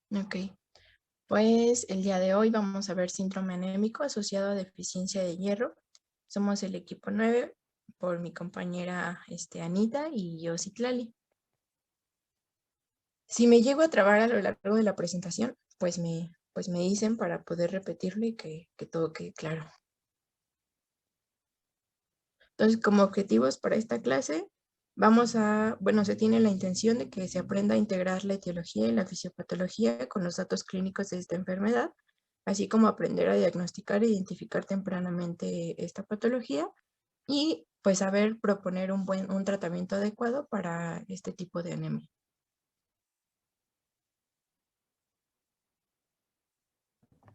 Ok, pues el día de hoy vamos a ver síndrome anémico asociado a deficiencia de hierro. Somos el equipo 9 por mi compañera Anita y yo, Citlali. Si me llego a trabar a lo largo de la presentación, pues me dicen para poder repetirlo y que todo quede claro. Entonces, como objetivos para esta clase, se tiene la intención de que se aprenda a integrar la etiología y la fisiopatología con los datos clínicos de esta enfermedad, así como aprender a diagnosticar e identificar tempranamente esta patología y pues saber proponer un tratamiento adecuado para este tipo de anemia.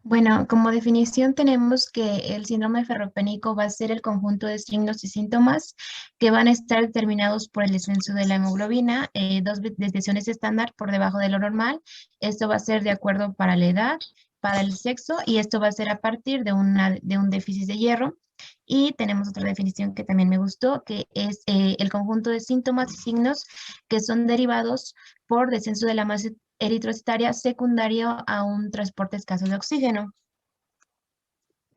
Bueno, como definición tenemos que el síndrome ferropénico va a ser el conjunto de signos y síntomas que van a estar determinados por el descenso de la hemoglobina, dos desviaciones estándar por debajo de lo normal. Esto va a ser de acuerdo para la edad, para el sexo, y esto va a ser a partir de un déficit de hierro. Y tenemos otra definición que también me gustó, que es el conjunto de síntomas y signos que son derivados por descenso de la masa eritrocitaria secundario a un transporte escaso de oxígeno.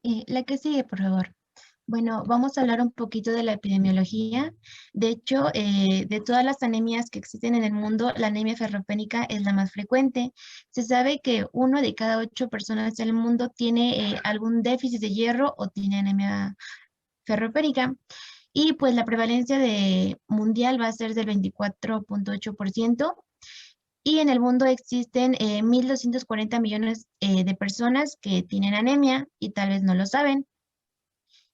La que sigue, por favor. Bueno, vamos a hablar un poquito de la epidemiología. De hecho, de todas las anemias que existen en el mundo, la anemia ferropénica es la más frecuente. Se sabe que 1 de cada 8 personas en el mundo tiene algún déficit de hierro o tiene anemia ferropénica. Y pues la prevalencia mundial va a ser del 24,8%. Y en el mundo existen 1.240 millones de personas que tienen anemia y tal vez no lo saben.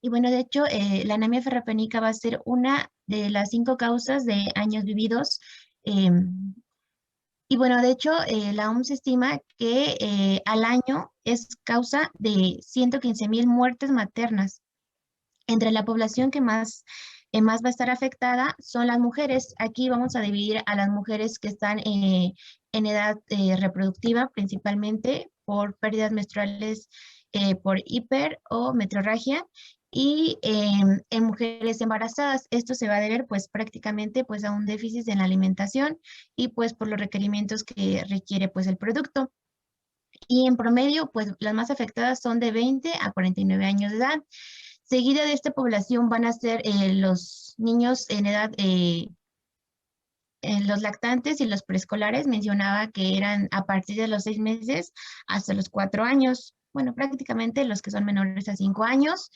Y bueno, de hecho, la anemia ferropénica va a ser una de las 5 causas de años vividos. Y bueno, de hecho, la OMS estima que al año es causa de 115,000 muertes maternas. Entre la población que más va a estar afectada son las mujeres. Aquí vamos a dividir a las mujeres que están en edad reproductiva, principalmente por pérdidas menstruales por hiper o metrorragia, y en mujeres embarazadas. Esto se va a deber pues prácticamente pues a un déficit en la alimentación y pues por los requerimientos que requiere pues el producto. Y en promedio, pues las más afectadas son de 20 a 49 años de edad. Seguida de esta población van a ser los niños en edad, en los lactantes y los preescolares. Mencionaba que eran a partir de los 6 meses hasta los 4 años. Bueno, prácticamente los que son menores a 5 años.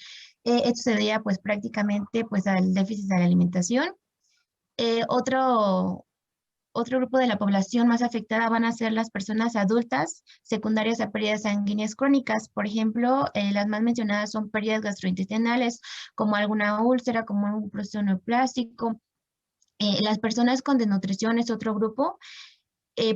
Esto se debía pues prácticamente pues al déficit de la alimentación. Eh, otro, Otro grupo de la población más afectada van a ser las personas adultas secundarias a pérdidas sanguíneas crónicas. Por ejemplo, las más mencionadas son pérdidas gastrointestinales, como alguna úlcera, como un proceso neoplástico. Las personas con desnutrición es otro grupo,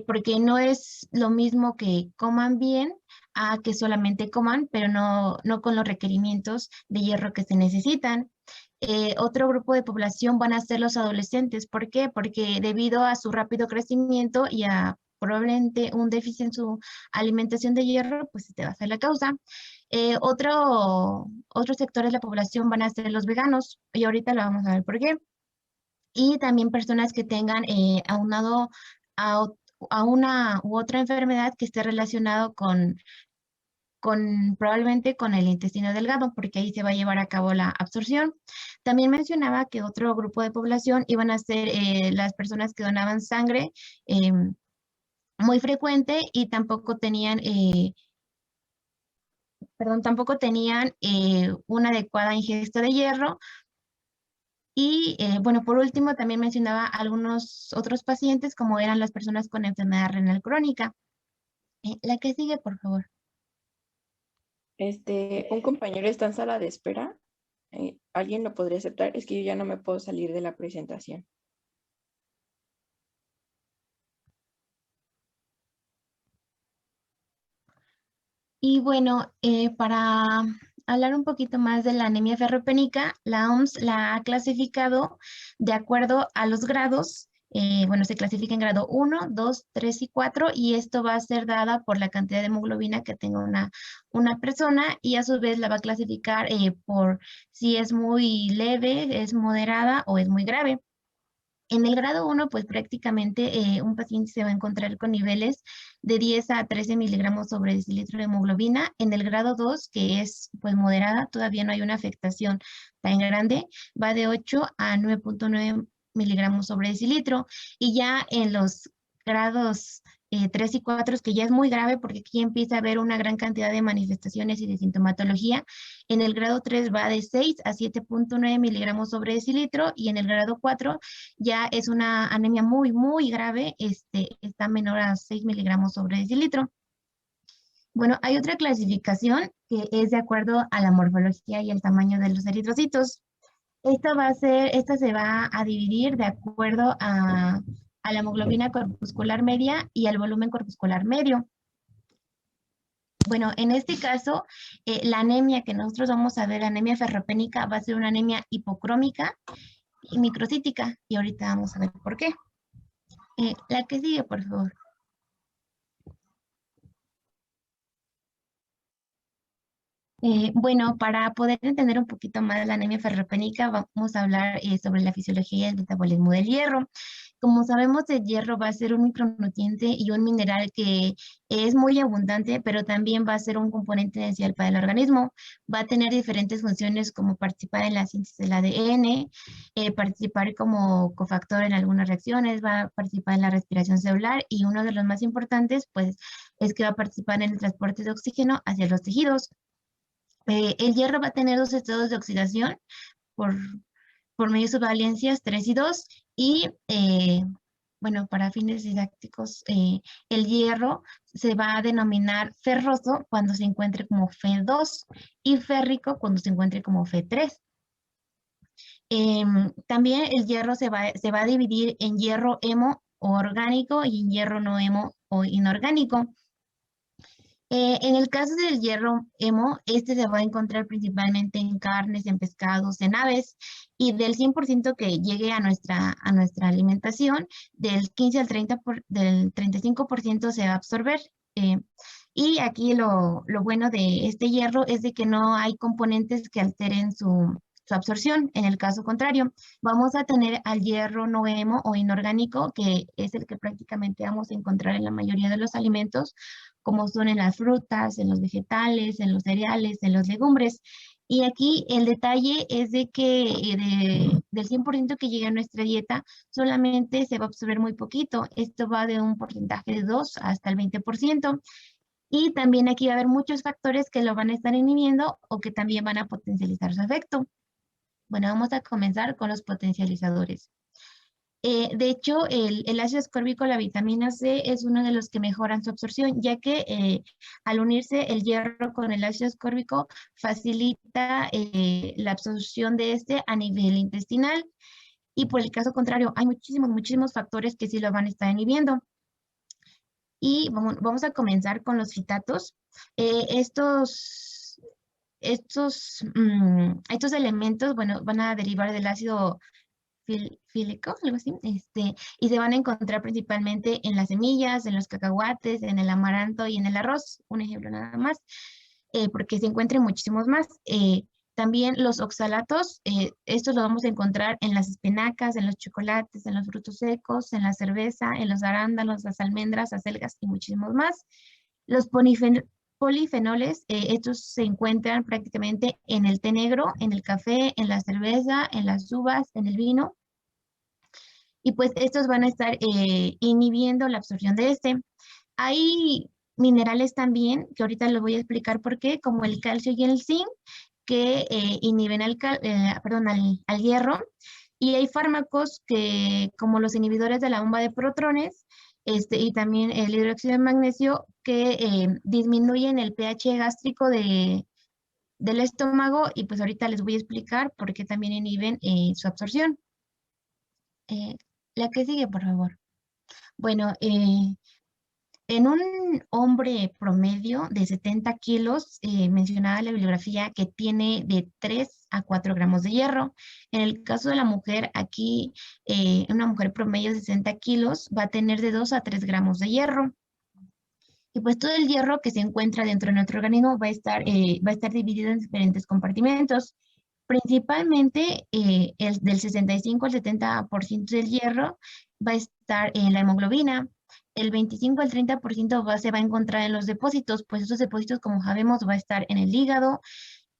porque no es lo mismo que coman bien a que solamente coman, pero no con los requerimientos de hierro que se necesitan. Otro grupo de población van a ser los adolescentes. ¿Por qué? Porque debido a su rápido crecimiento y a probablemente un déficit en su alimentación de hierro, pues se te va a hacer la causa. Otros sectores de la población van a ser los veganos, y ahorita lo vamos a ver por qué. Y también personas que tengan aunado a, a una u otra enfermedad que esté relacionado con probablemente con el intestino delgado, porque ahí se va a llevar a cabo la absorción. También mencionaba que otro grupo de población iban a ser las personas que donaban sangre muy frecuente y tampoco tenían una adecuada ingesta de hierro. Y bueno, por último, también mencionaba algunos otros pacientes, como eran las personas con enfermedad renal crónica. La que sigue, por favor. Un compañero está en sala de espera. ¿Alguien lo podría aceptar? Es que yo ya no me puedo salir de la presentación. Y bueno, para hablar un poquito más de la anemia ferropénica, la OMS la ha clasificado de acuerdo a los grados. Bueno, se clasifica en grado 1, 2, 3 y 4, y esto va a ser dada por la cantidad de hemoglobina que tenga una persona, y a su vez la va a clasificar por si es muy leve, es moderada o es muy grave. En el grado 1, pues prácticamente un paciente se va a encontrar con niveles de 10 a 13 miligramos sobre decilitro de hemoglobina. En el grado 2, que es pues moderada, todavía no hay una afectación tan grande, va de 8 a 9.9 miligramos sobre decilitro. Y ya en los grados 3 y 4, que ya es muy grave porque aquí empieza a haber una gran cantidad de manifestaciones y de sintomatología. En el grado 3 va de 6 a 7.9 miligramos sobre decilitro, y en el grado 4 ya es una anemia muy, muy grave, está menor a 6 miligramos sobre decilitro. Bueno, hay otra clasificación que es de acuerdo a la morfología y el tamaño de los eritrocitos. Esta se va a dividir de acuerdo a la hemoglobina corpuscular media y al volumen corpuscular medio. Bueno, en este caso, la anemia que nosotros vamos a ver, la anemia ferropénica, va a ser una anemia hipocrómica y microcítica, y ahorita vamos a ver por qué. La que sigue, por favor. Bueno, para poder entender un poquito más la anemia ferropénica, vamos a hablar sobre la fisiología y el metabolismo del hierro. Como sabemos, el hierro va a ser un micronutriente y un mineral que es muy abundante, pero también va a ser un componente esencial para el organismo. Va a tener diferentes funciones, como participar en la síntesis del ADN, participar como cofactor en algunas reacciones, va a participar en la respiración celular, y uno de los más importantes, pues, es que va a participar en el transporte de oxígeno hacia los tejidos. El hierro va a tener dos estados de oxidación por, por medio de sus valencias 3 y 2, y bueno, para fines didácticos, el hierro se va a denominar ferroso cuando se encuentre como Fe2 y férrico cuando se encuentre como Fe3. También el hierro se va a dividir en hierro hemo o orgánico y en hierro no hemo o inorgánico. En el caso del hierro hemo, este se va a encontrar principalmente en carnes, en pescados, en aves, y del 100% que llegue a nuestra alimentación, del 15 al 35% se va a absorber. Y aquí lo bueno de este hierro es de que no hay componentes que alteren su absorción. En el caso contrario, vamos a tener al hierro no hemo o inorgánico, que es el que prácticamente vamos a encontrar en la mayoría de los alimentos, como son en las frutas, en los vegetales, en los cereales, en las legumbres. Y aquí el detalle es de que del 100% que llega a nuestra dieta, solamente se va a absorber muy poquito. Esto va de un porcentaje de 2 hasta el 20%. Y también aquí va a haber muchos factores que lo van a estar inhibiendo o que también van a potencializar su efecto. Bueno, vamos a comenzar con los potencializadores. De hecho, el ácido ascórbico, la vitamina C, es uno de los que mejoran su absorción, ya que al unirse el hierro con el ácido ascórbico facilita la absorción de este a nivel intestinal. Y por el caso contrario, hay muchísimos factores que sí lo van a estar inhibiendo. Y vamos a comenzar con los fitatos. Estos elementos, bueno, van a derivar del ácido fílico, algo así, y se van a encontrar principalmente en las semillas, en los cacahuates, en el amaranto y en el arroz, un ejemplo nada más, porque se encuentran muchísimos más. También los oxalatos, estos los vamos a encontrar en las espinacas, en los chocolates, en los frutos secos, en la cerveza, en los arándanos, las almendras, acelgas y muchísimos más. Los polifenoles, estos se encuentran prácticamente en el té negro, en el café, en la cerveza, en las uvas, en el vino. Y pues estos van a estar inhibiendo la absorción de este. Hay minerales también, que ahorita les voy a explicar por qué, como el calcio y el zinc, que inhiben al hierro. Y hay fármacos que, como los inhibidores de la bomba de protones, y también el hidróxido de magnesio, que disminuyen el pH gástrico del estómago, y pues ahorita les voy a explicar por qué también inhiben su absorción. La que sigue, por favor. Bueno, en un hombre promedio de 70 kilos, mencionaba la bibliografía que tiene de 3 a 4 gramos de hierro. En el caso de la mujer, aquí una mujer promedio de 60 kilos va a tener de 2 a 3 gramos de hierro. Y pues todo el hierro que se encuentra dentro de nuestro organismo va a estar dividido en diferentes compartimentos. Principalmente del 65 al 70% del hierro va a estar en la hemoglobina. El 25 al 30% se va a encontrar en los depósitos, pues esos depósitos, como sabemos, va a estar en el hígado,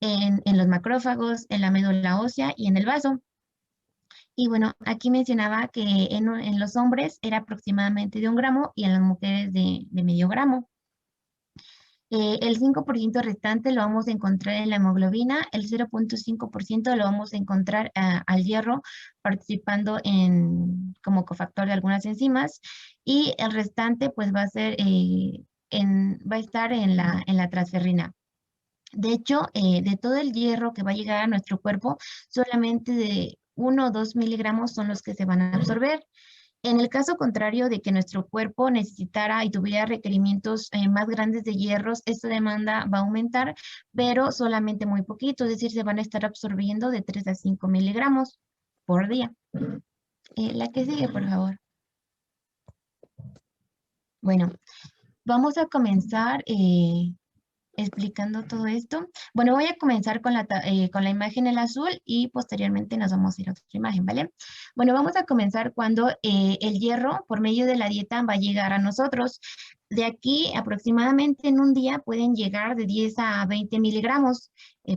en los macrófagos, en la médula ósea y en el vaso. Y bueno, aquí mencionaba que en los hombres era aproximadamente de 1 gramo y en las mujeres de medio gramo. El 5% restante lo vamos a encontrar en la hemoglobina, el 0.5% lo vamos a encontrar al hierro participando como cofactor de algunas enzimas y el restante pues va a ser, va a estar en la transferrina. De hecho, de todo el hierro que va a llegar a nuestro cuerpo, solamente de 1 o 2 miligramos son los que se van a absorber. En el caso contrario de que nuestro cuerpo necesitara y tuviera requerimientos más grandes de hierros, esta demanda va a aumentar, pero solamente muy poquito, es decir, se van a estar absorbiendo de 3 a 5 miligramos por día. La que sigue, por favor. Bueno, vamos a comenzar explicando todo esto. Bueno, voy a comenzar con la imagen en azul y posteriormente nos vamos a ir a otra imagen, ¿vale? Bueno, vamos a comenzar cuando el hierro por medio de la dieta va a llegar a nosotros. De aquí aproximadamente en un día pueden llegar de 10 a 20 miligramos.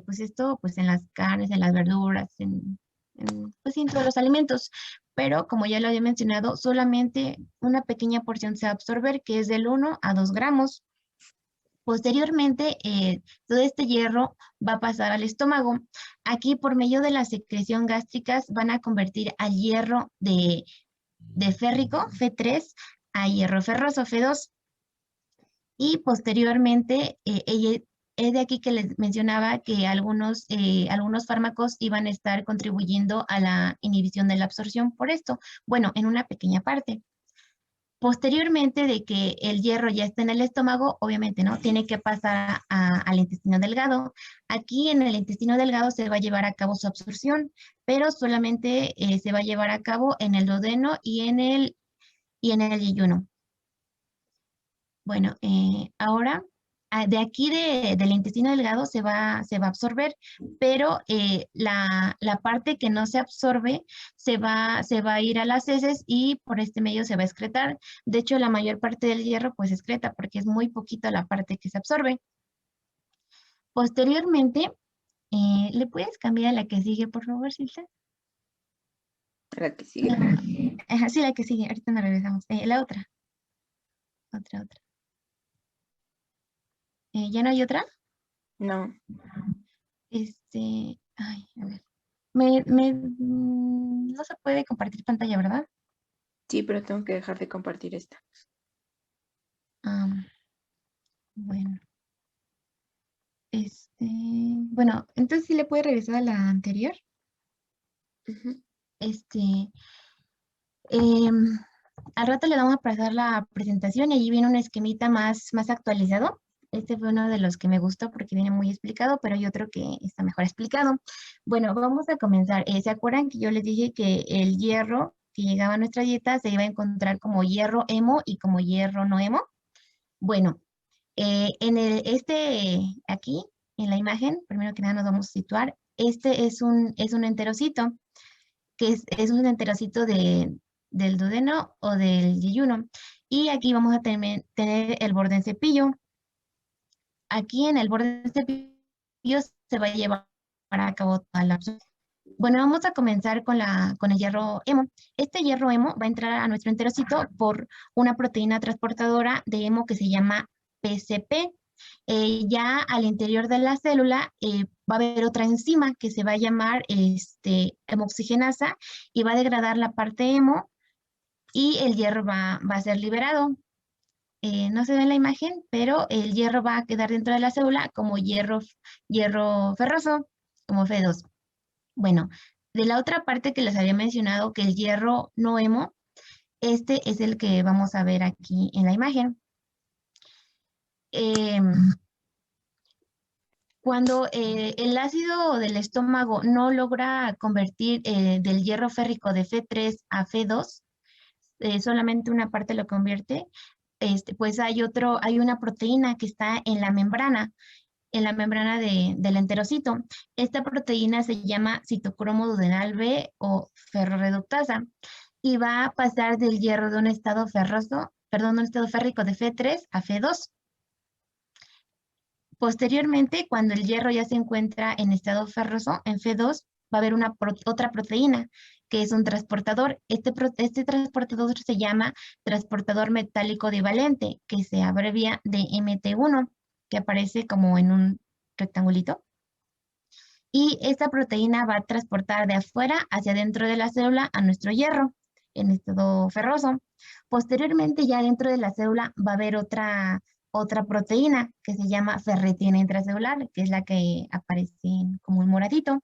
Pues esto pues en las carnes, en las verduras, pues en todos los alimentos. Pero como ya lo había mencionado, solamente una pequeña porción se va a absorber, que es del 1 a 2 gramos. Posteriormente, todo este hierro va a pasar al estómago. Aquí, por medio de la secreción gástricas, van a convertir al hierro de férrico, F3, a hierro ferroso, F2. Y posteriormente, es de aquí que les mencionaba que algunos fármacos iban a estar contribuyendo a la inhibición de la absorción por esto. Bueno, en una pequeña parte. Posteriormente de que el hierro ya está en el estómago, obviamente, ¿no? Tiene que pasar al intestino delgado. Aquí en el intestino delgado se va a llevar a cabo su absorción, pero solamente se va a llevar a cabo en el duodeno y en el yeyuno. Bueno, ahora de aquí del intestino delgado se va a absorber, pero la parte que no se absorbe se va a ir a las heces y por este medio se va a excretar. De hecho, la mayor parte del hierro pues excreta porque es muy poquito la parte que se absorbe. Posteriormente, ¿le puedes cambiar a la que sigue, por favor, Silsa? La que sigue. Ajá, sí, la que sigue. Ahorita nos regresamos. La otra. Otra. ¿Ya no hay otra? No. Ay, a ver. No se puede compartir pantalla, ¿verdad? Sí, pero tengo que dejar de compartir esta. Bueno. Bueno, entonces sí le puede regresar a la anterior. Al rato le vamos a pasar la presentación y allí viene un esquemita más actualizado. Este fue uno de los que me gustó porque viene muy explicado, pero hay otro que está mejor explicado. Bueno, vamos a comenzar. ¿Se acuerdan que yo les dije que el hierro que llegaba a nuestra dieta se iba a encontrar como hierro hemo y como hierro no hemo? Bueno, aquí, en la imagen, primero que nada nos vamos a situar. Este es un enterocito, que es un enterocito del duodeno o del yeyuno. Y aquí vamos a tener el borde en cepillo. Aquí en el borde del cepillo se va a llevar a cabo toda la absorción. Bueno, vamos a comenzar con el hierro hemo. Este hierro hemo va a entrar a nuestro enterocito por una proteína transportadora de hemo que se llama PCP. Ya al interior de la célula va a haber otra enzima que se va a llamar hemoxigenasa y va a degradar la parte hemo y el hierro va a ser liberado. No se ve en la imagen, pero el hierro va a quedar dentro de la célula como hierro ferroso, como F2. Bueno, de la otra parte que les había mencionado, que el hierro no hemo, este es el que vamos a ver aquí en la imagen. Cuando el ácido del estómago no logra convertir del hierro férrico de F3 a F2, solamente una parte lo convierte, pues hay una proteína que está en la membrana. en la membrana del enterocito. Esta proteína se llama citocromo duodenal B o ferroreductasa y va a pasar del hierro de un estado ferroso, perdón, un estado férrico de Fe3 a Fe2. Posteriormente, cuando el hierro ya se encuentra en estado ferroso, en Fe2, va a haber otra proteína que es un transportador. Este transportador se llama transportador metálico divalente, que se abrevia de MT1, que aparece como en un rectangulito. Y esta proteína va a transportar de afuera hacia adentro de la célula a nuestro hierro en estado ferroso. Posteriormente, ya dentro de la célula va a haber otra proteína que se llama ferritina intracelular, que es la que aparece como un moradito.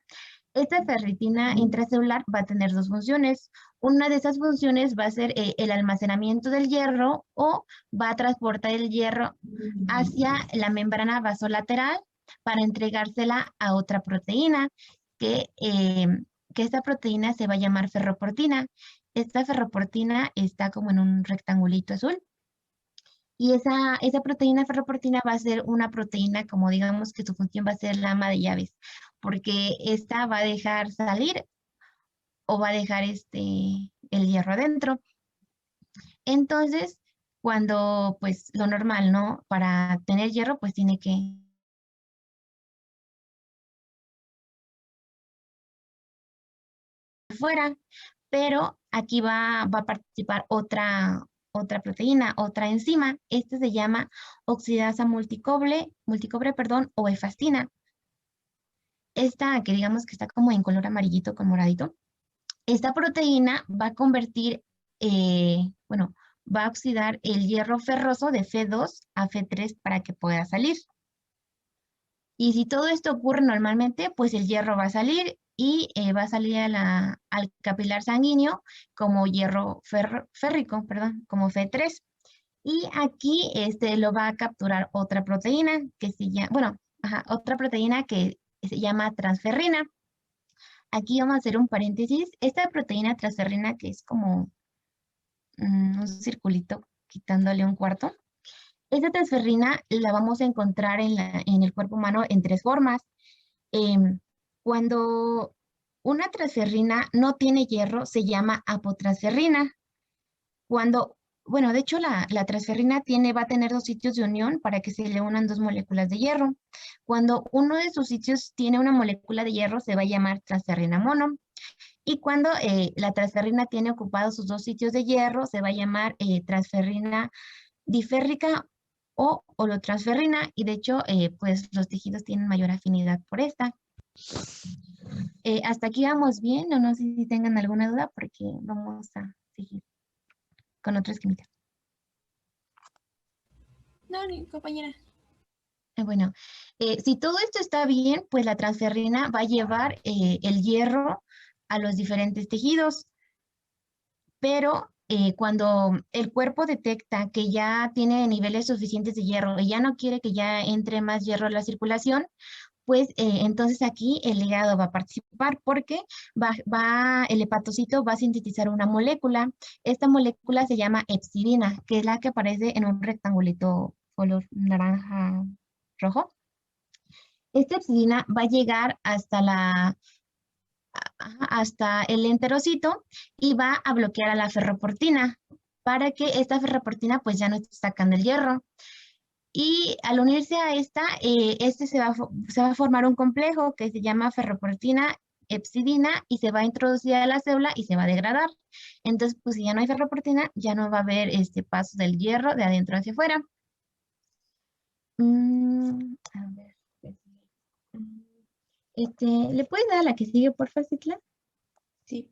Esta ferritina intracelular va a tener dos funciones. Una de esas funciones va a ser el almacenamiento del hierro o va a transportar el hierro hacia la membrana vasolateral para entregársela a otra proteína, que esta proteína se va a llamar ferroportina. Esta ferroportina está como en un rectangulito azul. Y esa proteína ferroportina va a ser una proteína, como digamos que su función va a ser la ama de llaves, porque esta va a dejar salir o va a dejar el hierro adentro. Entonces, cuando pues lo normal, ¿no? Para tener hierro, pues tiene que fuera, pero aquí va a participar otra proteína, otra enzima. Esta se llama oxidasa multicobre, o efastina. Esta que digamos que está como en color amarillito con moradito. Esta proteína va a convertir, bueno, va a oxidar el hierro ferroso de Fe2 a Fe3 para que pueda salir. Y si todo esto ocurre normalmente, pues el hierro va a salir y va a salir al capilar sanguíneo como hierro férrico, perdón, como Fe3. Y aquí lo va a capturar otra proteína que se llama, bueno, otra proteína que se llama transferrina. Aquí vamos a hacer un paréntesis. Esta proteína transferrina, que es como un circulito quitándole un cuarto, esta transferrina la vamos a encontrar en el cuerpo humano en tres formas. Cuando una transferrina no tiene hierro, se llama apotransferrina. Bueno, de hecho la transferrina va a tener dos sitios de unión para que se le unan dos moléculas de hierro. Cuando uno de sus sitios tiene una molécula de hierro, se va a llamar transferrina mono. Y cuando la transferrina tiene ocupados sus dos sitios de hierro, se va a llamar transferrina diférrica o holotransferrina, y de hecho, pues los tejidos tienen mayor afinidad por esta. Hasta aquí vamos bien, o no sé si tengan alguna duda, porque vamos a seguir con otro esquemita. No, compañera. Bueno, si todo esto está bien, pues la transferrina va a llevar el hierro a los diferentes tejidos, pero cuando el cuerpo detecta que ya tiene niveles suficientes de hierro y ya no quiere que ya entre más hierro a la circulación, pues entonces aquí el hígado va a participar porque el hepatocito va a sintetizar una molécula. Esta molécula se llama hepcidina, que es la que aparece en un rectangulito color naranja rojo. Esta hepcidina va a llegar hasta el enterocito y va a bloquear a la ferroportina para que esta ferroportina pues ya no esté sacando el hierro. Y al unirse a esta, se va a formar un complejo que se llama ferroportina hepcidina y se va a introducir a la célula y se va a degradar. Entonces, pues si ya no hay ferroportina, ya no va a haber paso del hierro de adentro hacia afuera. A ver. ¿Le puedes dar a la que sigue, por favor, Citla? Sí.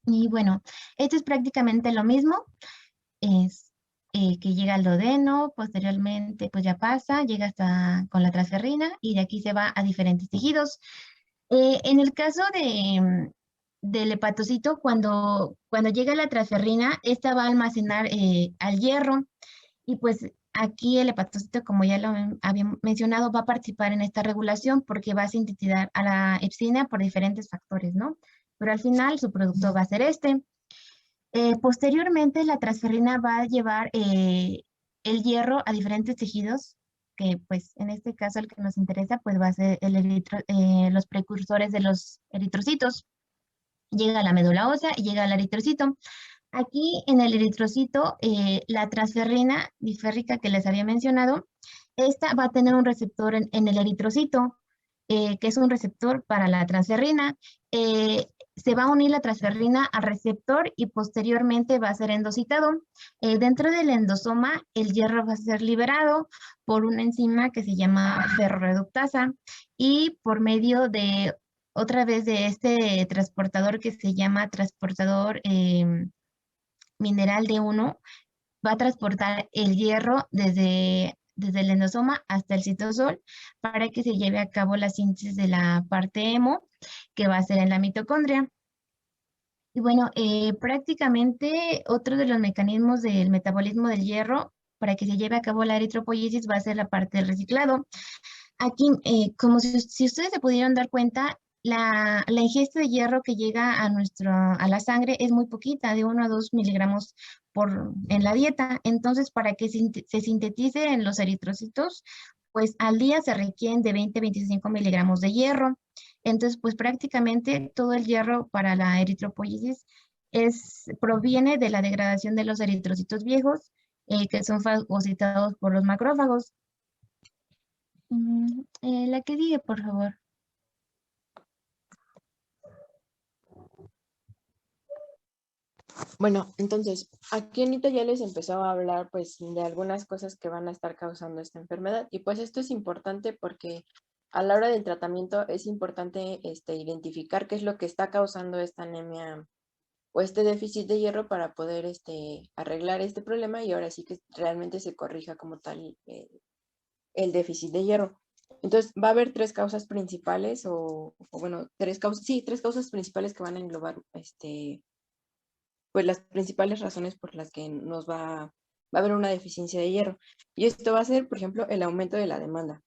Y bueno, esto es prácticamente lo mismo. Es que llega al duodeno, posteriormente pues ya pasa, llega hasta con la transferrina y de aquí se va a diferentes tejidos. En el caso del hepatocito, cuando llega la transferrina, esta va a almacenar al hierro y pues aquí el hepatocito, como ya lo había mencionado, va a participar en esta regulación porque va a sintetizar a la hepcidina por diferentes factores, ¿no? Pero al final su producto va a ser este. Posteriormente, la transferrina va a llevar el hierro a diferentes tejidos que pues en este caso el que nos interesa pues va a ser los precursores de los eritrocitos. Llega a la médula ósea y llega al eritrocito. Aquí en el eritrocito, la transferrina diférrica que les había mencionado, esta va a tener un receptor en el eritrocito, que es un receptor para la transferrina. Se va a unir la transferrina al receptor y posteriormente va a ser endocitado. Dentro del endosoma, el hierro va a ser liberado por una enzima que se llama ferroreductasa y por medio de otra vez de este transportador que se llama transportador mineral D1, va a transportar el hierro desde el endosoma hasta el citosol para que se lleve a cabo la síntesis de la parte hemo, que va a ser en la mitocondria. Y bueno, prácticamente otro de los mecanismos del metabolismo del hierro para que se lleve a cabo la eritropoyesis va a ser la parte del reciclado. Aquí, como si ustedes se pudieran dar cuenta, la ingesta de hierro que llega a la sangre es muy poquita, de 1 a 2 miligramos en la dieta. Entonces, para que se sintetice en los eritrocitos, pues al día se requieren de 20 a 25 miligramos de hierro. Entonces, pues prácticamente todo el hierro para la eritropoyesis proviene de la degradación de los eritrocitos viejos, que son fagocitados por los macrófagos. La que sigue, por favor. Bueno, entonces, aquí Anita ya les empezó a hablar pues de algunas cosas que van a estar causando esta enfermedad y pues esto es importante porque a la hora del tratamiento es importante identificar qué es lo que está causando esta anemia o este déficit de hierro para poder arreglar este problema y ahora sí que realmente se corrija como tal el déficit de hierro. Entonces, va a haber tres causas principales bueno, tres causas principales que van a englobar pues las principales razones por las que va a haber una deficiencia de hierro. Y esto va a ser, por ejemplo, el aumento de la demanda.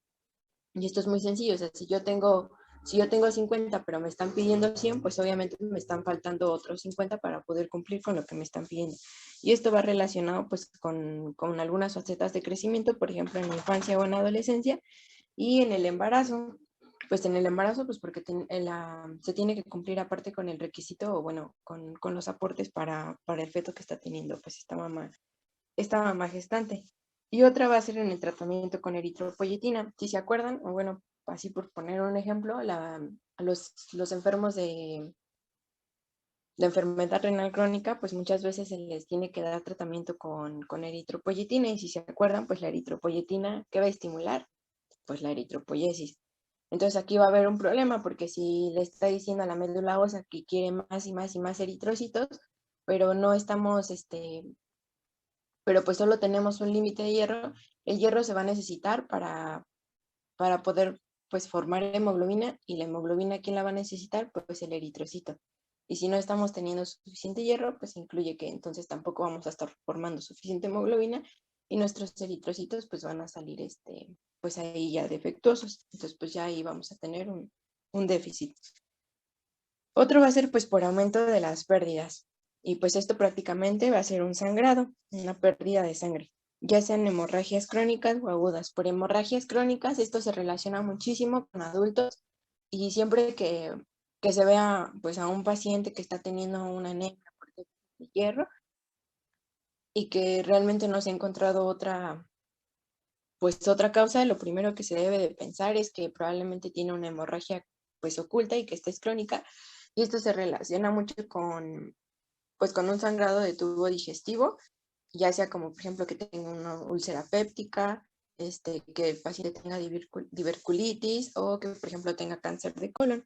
Y esto es muy sencillo, o sea, si yo tengo 50, pero me están pidiendo 100, pues obviamente me están faltando otros 50 para poder cumplir con lo que me están pidiendo. Y esto va relacionado pues con algunas facetas de crecimiento, por ejemplo, en la infancia o en la adolescencia, y en el embarazo. Pues en el embarazo, pues porque se tiene que cumplir aparte con el requisito, o bueno, con los aportes para el feto que está teniendo pues esta mamá gestante. Y otra va a ser en el tratamiento con eritropoyetina. Si se acuerdan, o bueno, así por poner un ejemplo, a los enfermos de enfermedad renal crónica, pues muchas veces se les tiene que dar tratamiento con eritropoyetina. Y si se acuerdan, pues la eritropoyetina, ¿qué va a estimular? Pues la eritropoyesis. Entonces aquí va a haber un problema porque si le está diciendo a la médula ósea que quiere más y más y más eritrocitos, pero no estamos, pero pues solo tenemos un límite de hierro, el hierro se va a necesitar para poder pues formar hemoglobina, y la hemoglobina, ¿quién la va a necesitar? Pues el eritrocito. Y si no estamos teniendo suficiente hierro, pues incluye que entonces tampoco vamos a estar formando suficiente hemoglobina y nuestros eritrocitos pues van a salir pues ahí ya defectuosos. Entonces pues ya ahí vamos a tener un déficit. Otro va a ser pues por aumento de las pérdidas. Y pues esto prácticamente va a ser un sangrado, una pérdida de sangre, ya sean hemorragias crónicas o agudas. Por hemorragias crónicas, esto se relaciona muchísimo con adultos y siempre que se vea pues a un paciente que está teniendo una anemia por déficit de hierro y que realmente no se ha encontrado otra causa, lo primero que se debe de pensar es que probablemente tiene una hemorragia pues oculta y que esta es crónica, y esto se relaciona mucho con un sangrado de tubo digestivo, ya sea como por ejemplo que tenga una úlcera péptica, que el paciente tenga diverculitis o que por ejemplo tenga cáncer de colon.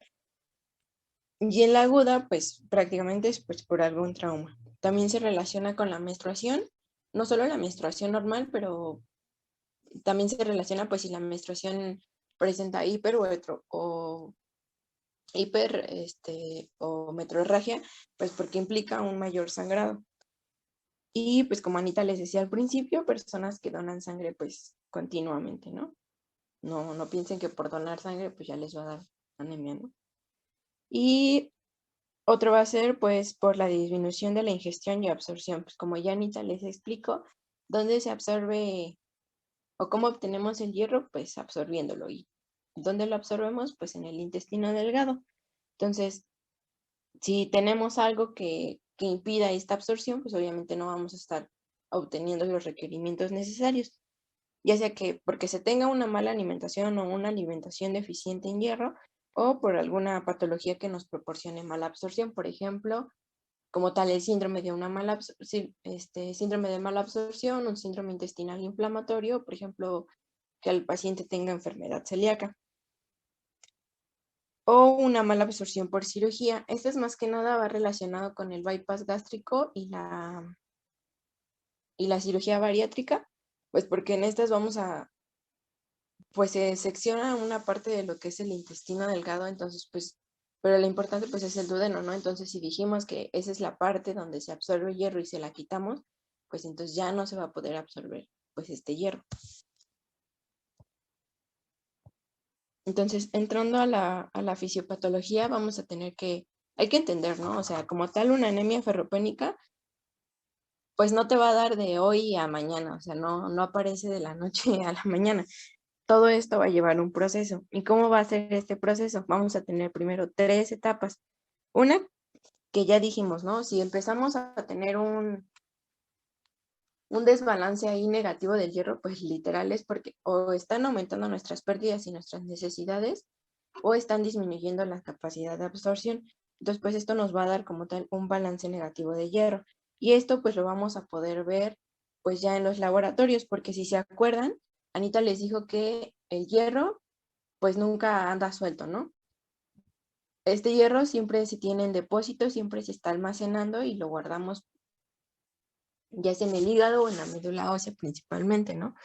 Y en la aguda, pues prácticamente es pues, por algún trauma. También se relaciona con la menstruación, no solo la menstruación normal, pero también se relaciona pues si la menstruación presenta o metrorragia, pues porque implica un mayor sangrado. Y pues como Anita les decía al principio, personas que donan sangre pues continuamente, ¿no? No piensen que por donar sangre pues ya les va a dar anemia, ¿no? Y otro va a ser pues por la disminución de la ingestión y absorción, pues como ya Anita les explicó, donde se absorbe ¿O cómo obtenemos el hierro? Pues absorbiéndolo. ¿Y dónde lo absorbemos? Pues en el intestino delgado. Entonces, si tenemos algo que impida esta absorción, pues obviamente no vamos a estar obteniendo los requerimientos necesarios, ya sea que porque se tenga una mala alimentación o una alimentación deficiente en hierro, o por alguna patología que nos proporcione mala absorción, por ejemplo, como tal el síndrome de síndrome de mala absorción, un síndrome intestinal inflamatorio, por ejemplo, que el paciente tenga enfermedad celíaca, o una mala absorción por cirugía. Esto es más que nada va relacionado con el bypass gástrico y la cirugía bariátrica, pues porque en estas pues se secciona una parte de lo que es el intestino delgado, entonces pues, pero lo importante pues es el duodeno, ¿no? Entonces si dijimos que esa es la parte donde se absorbe el hierro y se la quitamos, pues entonces ya no se va a poder absorber pues este hierro. Entonces, entrando a la fisiopatología, vamos a tener hay que entender, ¿no? O sea, como tal una anemia ferropénica, pues no te va a dar de hoy a mañana, o sea, no aparece de la noche a la mañana. Todo esto va a llevar un proceso. ¿Y cómo va a ser este proceso? Vamos a tener primero 3 etapas. Una que ya dijimos, ¿no? Si empezamos a tener un desbalance ahí negativo del hierro, pues literal es porque o están aumentando nuestras pérdidas y nuestras necesidades o están disminuyendo la capacidad de absorción. Entonces, pues esto nos va a dar como tal un balance negativo de hierro. Y esto pues lo vamos a poder ver pues ya en los laboratorios, porque si se acuerdan, Anita les dijo que el hierro pues nunca anda suelto, ¿no? Este hierro siempre se tiene en depósito, siempre se está almacenando y lo guardamos ya sea en el hígado o en la médula ósea principalmente, ¿no?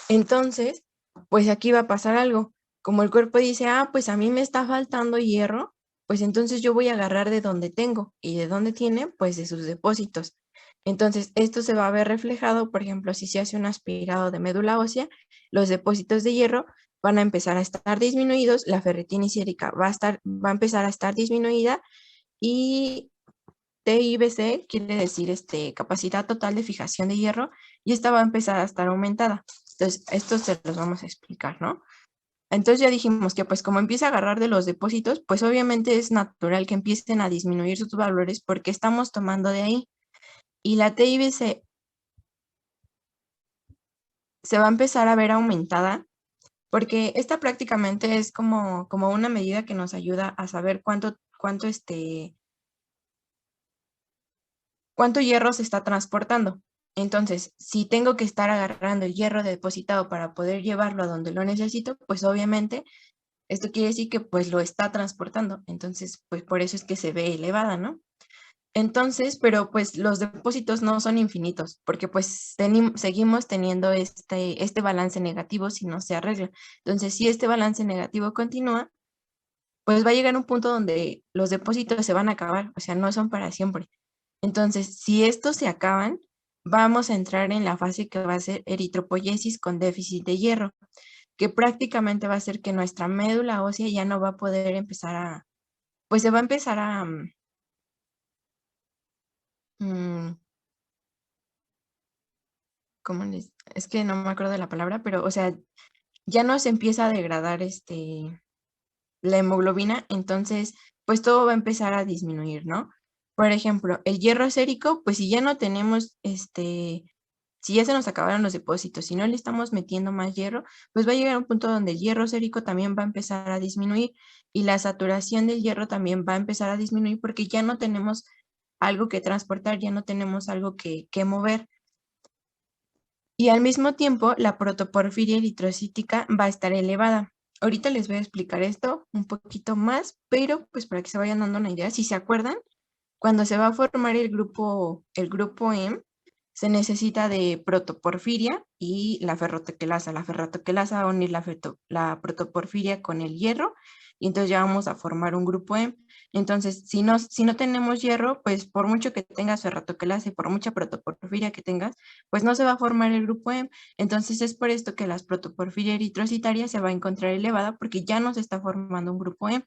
Entonces, pues aquí va a pasar algo. Como el cuerpo dice, pues a mí me está faltando hierro, pues entonces yo voy a agarrar de donde tengo. ¿Y de dónde tiene? Pues de sus depósitos. Entonces, esto se va a ver reflejado, por ejemplo, si se hace un aspirado de médula ósea, los depósitos de hierro van a empezar a estar disminuidos, la ferritina y sérica va a empezar a estar disminuida y TIBC quiere decir capacidad total de fijación de hierro y esta va a empezar a estar aumentada. Entonces, esto se los vamos a explicar, ¿no? Entonces ya dijimos que pues como empieza a agarrar de los depósitos, pues obviamente es natural que empiecen a disminuir sus valores porque estamos tomando de ahí. Y la TIBC se va a empezar a ver aumentada porque esta prácticamente es como una medida que nos ayuda a saber cuánto hierro se está transportando. Entonces, si tengo que estar agarrando el hierro depositado para poder llevarlo a donde lo necesito, pues obviamente esto quiere decir que pues lo está transportando. Entonces, pues por eso es que se ve elevada, ¿no? Entonces, pero pues los depósitos no son infinitos, porque pues seguimos teniendo este balance negativo si no se arregla. Entonces, si este balance negativo continúa, pues va a llegar un punto donde los depósitos se van a acabar, o sea, no son para siempre. Entonces, si estos se acaban, vamos a entrar en la fase que va a ser eritropoyesis con déficit de hierro, que prácticamente va a ser que nuestra médula ósea ya no va a poder empezar pues se va a empezar es que no me acuerdo de la palabra, pero, o sea, ya no se empieza a degradar la hemoglobina, entonces, pues todo va a empezar a disminuir, ¿no? Por ejemplo, el hierro sérico, pues si ya no tenemos, si ya se nos acabaron los depósitos, si no le estamos metiendo más hierro, pues va a llegar un punto donde el hierro sérico también va a empezar a disminuir y la saturación del hierro también va a empezar a disminuir porque ya no tenemos algo que transportar, ya no tenemos algo que mover. Y al mismo tiempo, la protoporfiria eritrocítica va a estar elevada. Ahorita les voy a explicar esto un poquito más, pero pues para que se vayan dando una idea, si se acuerdan, cuando se va a formar el grupo M, se necesita de protoporfiria y la ferrotoquelasa. La ferrotoquelasa va a unir la protoporfiria con el hierro y entonces ya vamos a formar un grupo M. Entonces, si no tenemos hierro, pues por mucho que tengas ferrotoquelasa y por mucha protoporfiria que tengas, pues no se va a formar el grupo M. Entonces es por esto que la protoporfiria eritrocitaria se va a encontrar elevada porque ya no se está formando un grupo M.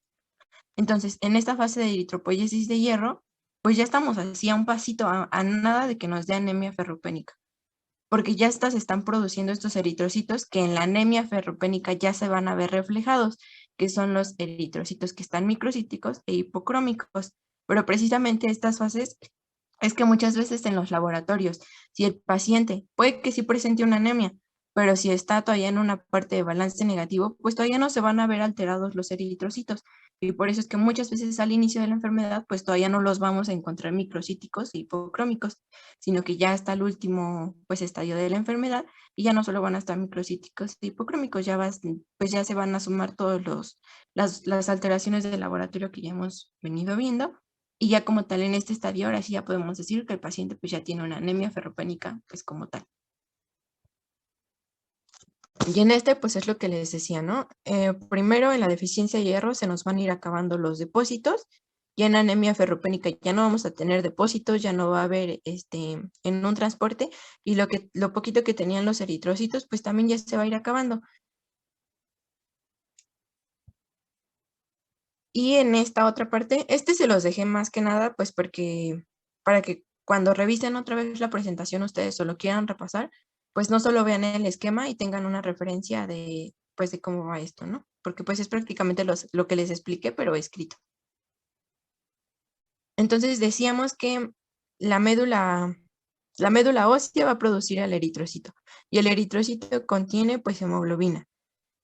Entonces, en esta fase de eritropoyesis de hierro, pues ya estamos así a un pasito, a nada de que nos dé anemia ferropénica. porque ya se están produciendo estos eritrocitos que en la anemia ferropénica ya se van a ver reflejados, que son los eritrocitos que están microcíticos e hipocrómicos. Pero precisamente estas fases es que muchas veces en los laboratorios, si el paciente puede que sí presente una anemia, pero si está todavía en una parte de balance negativo, pues todavía no se van a ver alterados los eritrocitos. Y por eso es que muchas veces al inicio de la enfermedad, pues todavía no los vamos a encontrar microcíticos y hipocrómicos, sino que ya está el último pues estadio de la enfermedad y ya no solo van a estar microcíticos y hipocrómicos, pues ya se van a sumar todas las alteraciones del laboratorio que ya hemos venido viendo. Y ya como tal en este estadio, ahora sí ya podemos decir que el paciente pues ya tiene una anemia ferropénica pues como tal. Y en este pues es lo que les decía, ¿no? Primero en la deficiencia de hierro se nos van a ir acabando los depósitos y en anemia ferropénica ya no vamos a tener depósitos, ya no va a haber en un transporte y lo poquito que tenían los eritrocitos pues también ya se va a ir acabando. Y en esta otra parte, se los dejé más que nada, pues porque para que cuando revisen otra vez la presentación ustedes solo quieran repasar, pues no solo vean el esquema y tengan una referencia de, pues de cómo va esto, ¿no? Porque pues es prácticamente lo que les expliqué, pero escrito. Entonces decíamos que la médula ósea va a producir el eritrocito y el eritrocito contiene pues hemoglobina.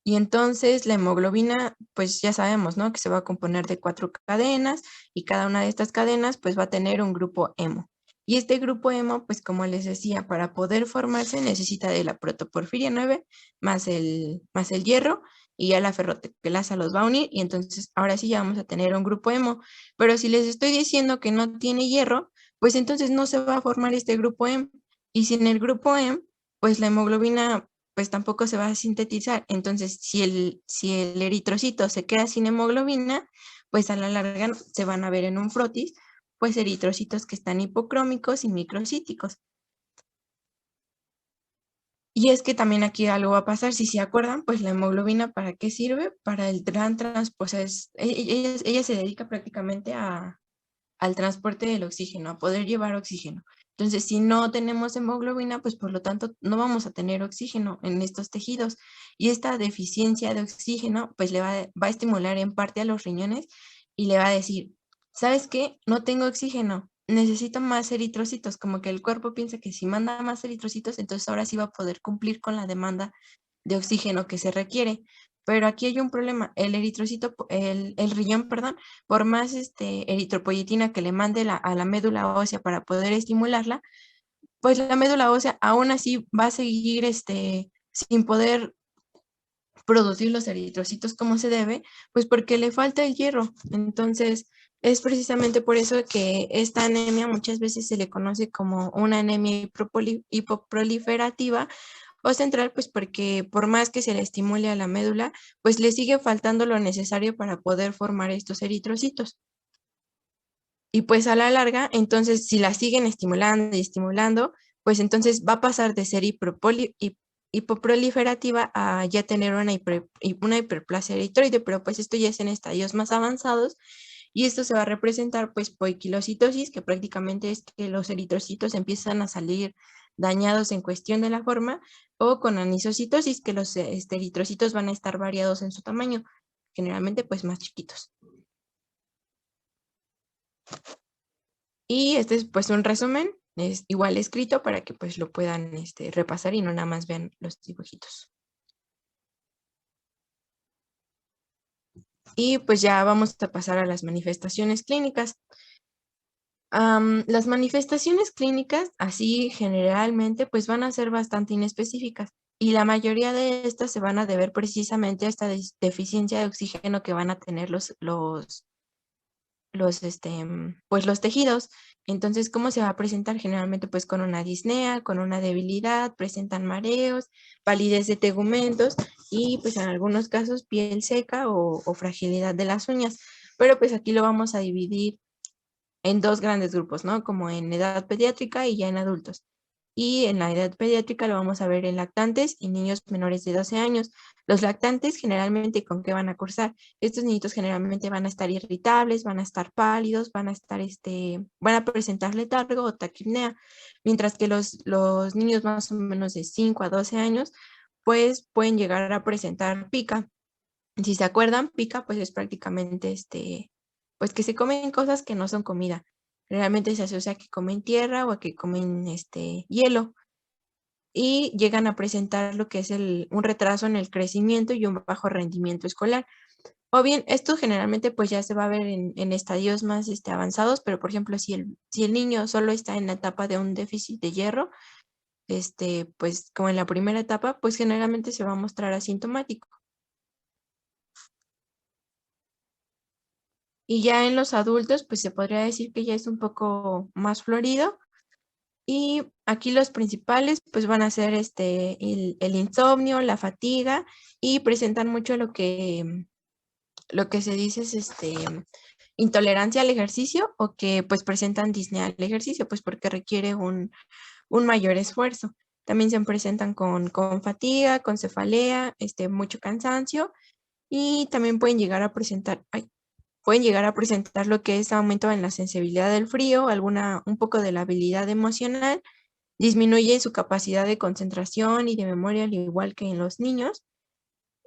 Y entonces la hemoglobina, pues ya sabemos, ¿no? Que se va a componer de 4 cadenas y cada una de estas cadenas pues va a tener un grupo hemo. Y este grupo hemo, pues como les decía, para poder formarse necesita de la protoporfiria 9 más el hierro y ya la ferrotequilasa los va a unir y entonces ahora sí ya vamos a tener un grupo hemo. Pero si les estoy diciendo que no tiene hierro, pues entonces no se va a formar este grupo hemo. Y sin el grupo hemo, pues la hemoglobina pues tampoco se va a sintetizar. Entonces, si el eritrocito se queda sin hemoglobina, pues a la larga se van a ver en un frotis, pues eritrocitos que están hipocrómicos y microcíticos. Y es que también aquí algo va a pasar, si se acuerdan, pues la hemoglobina, ¿para qué sirve? Para el pues ella se dedica prácticamente al transporte del oxígeno, a poder llevar oxígeno. Entonces, si no tenemos hemoglobina, pues por lo tanto no vamos a tener oxígeno en estos tejidos. Y esta deficiencia de oxígeno, pues le va a estimular en parte a los riñones y le va a decir, ¿sabes qué? No tengo oxígeno, necesito más eritrocitos. Como que el cuerpo piensa que si manda más eritrocitos, entonces ahora sí va a poder cumplir con la demanda de oxígeno que se requiere. Pero aquí hay un problema, el eritrocito, el riñón, perdón, por más eritropoyetina que le mande a la médula ósea para poder estimularla, pues la médula ósea aún así va a seguir sin poder producir los eritrocitos como se debe, pues porque le falta el hierro. Entonces, es precisamente por eso que esta anemia muchas veces se le conoce como una anemia hipoproliferativa o central, pues porque por más que se le estimule a la médula, pues le sigue faltando lo necesario para poder formar estos eritrocitos. Y pues a la larga, entonces si la siguen estimulando y estimulando, pues entonces va a pasar de ser hipoproliferativa a ya tener una hiperplasia eritroide, pero pues esto ya es en estadios más avanzados y esto se va a representar pues poiquilocitosis, que prácticamente es que los eritrocitos empiezan a salir dañados en cuestión de la forma, o con anisocitosis, que los eritrocitos van a estar variados en su tamaño, generalmente pues más chiquitos. Y este es pues un resumen, es igual escrito para que pues lo puedan repasar y no nada más vean los dibujitos. Y pues ya vamos a pasar a las manifestaciones clínicas. Las manifestaciones clínicas, así generalmente, pues van a ser bastante inespecíficas y la mayoría de estas se van a deber precisamente a esta deficiencia de oxígeno que van a tener pues los tejidos. Entonces, ¿cómo se va a presentar? Generalmente pues con una disnea, con una debilidad, presentan mareos, palidez de tegumentos y pues en algunos casos piel seca o fragilidad de las uñas. Pero pues aquí lo vamos a dividir en dos grandes grupos, ¿no? Como en edad pediátrica y ya en adultos. Y en la edad pediátrica lo vamos a ver en lactantes y niños menores de 12 años. Los lactantes generalmente, ¿con qué van a cursar? Estos niñitos generalmente van a estar irritables, van a estar pálidos, van a presentar letargo o taquipnea, mientras que los niños más o menos de 5 a 12 años, pues pueden llegar a presentar pica. Si se acuerdan, pica pues es prácticamente pues que se comen cosas que no son comida. Realmente se asocia a que comen tierra o a que comen hielo y llegan a presentar lo que es un retraso en el crecimiento y un bajo rendimiento escolar. O bien, esto generalmente pues ya se va a ver en estadios más avanzados, pero por ejemplo, si el niño solo está en la etapa de un déficit de hierro, pues como en la primera etapa, pues generalmente se va a mostrar asintomático. Y ya en los adultos, pues se podría decir que ya es un poco más florido. Y aquí los principales, pues van a ser el insomnio, la fatiga, y presentan mucho lo que se dice es intolerancia al ejercicio, o que pues presentan disnea al ejercicio, pues porque requiere un mayor esfuerzo. También se presentan con fatiga, con cefalea, mucho cansancio, y también pueden llegar a presentar lo que es aumento en la sensibilidad del frío, un poco de la habilidad emocional, disminuye su capacidad de concentración y de memoria, al igual que en los niños,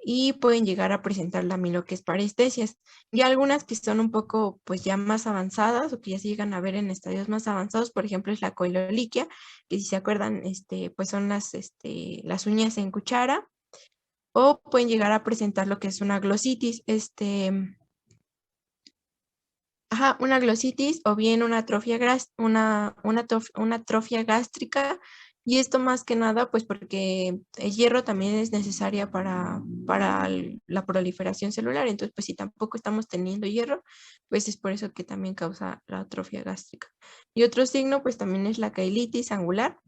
y pueden llegar a presentar también lo que es parestesias. Y algunas que son un poco pues ya más avanzadas, o que ya se llegan a ver en estadios más avanzados, por ejemplo, es la coiloliquia, que si se acuerdan, pues son las uñas en cuchara, o pueden llegar a presentar lo que es una glositis, una glositis, o bien una atrofia, una atrofia gástrica, y esto más que nada pues porque el hierro también es necesaria para la proliferación celular. Entonces pues si tampoco estamos teniendo hierro, pues es por eso que también causa la atrofia gástrica. Y otro signo pues también es la queilitis angular,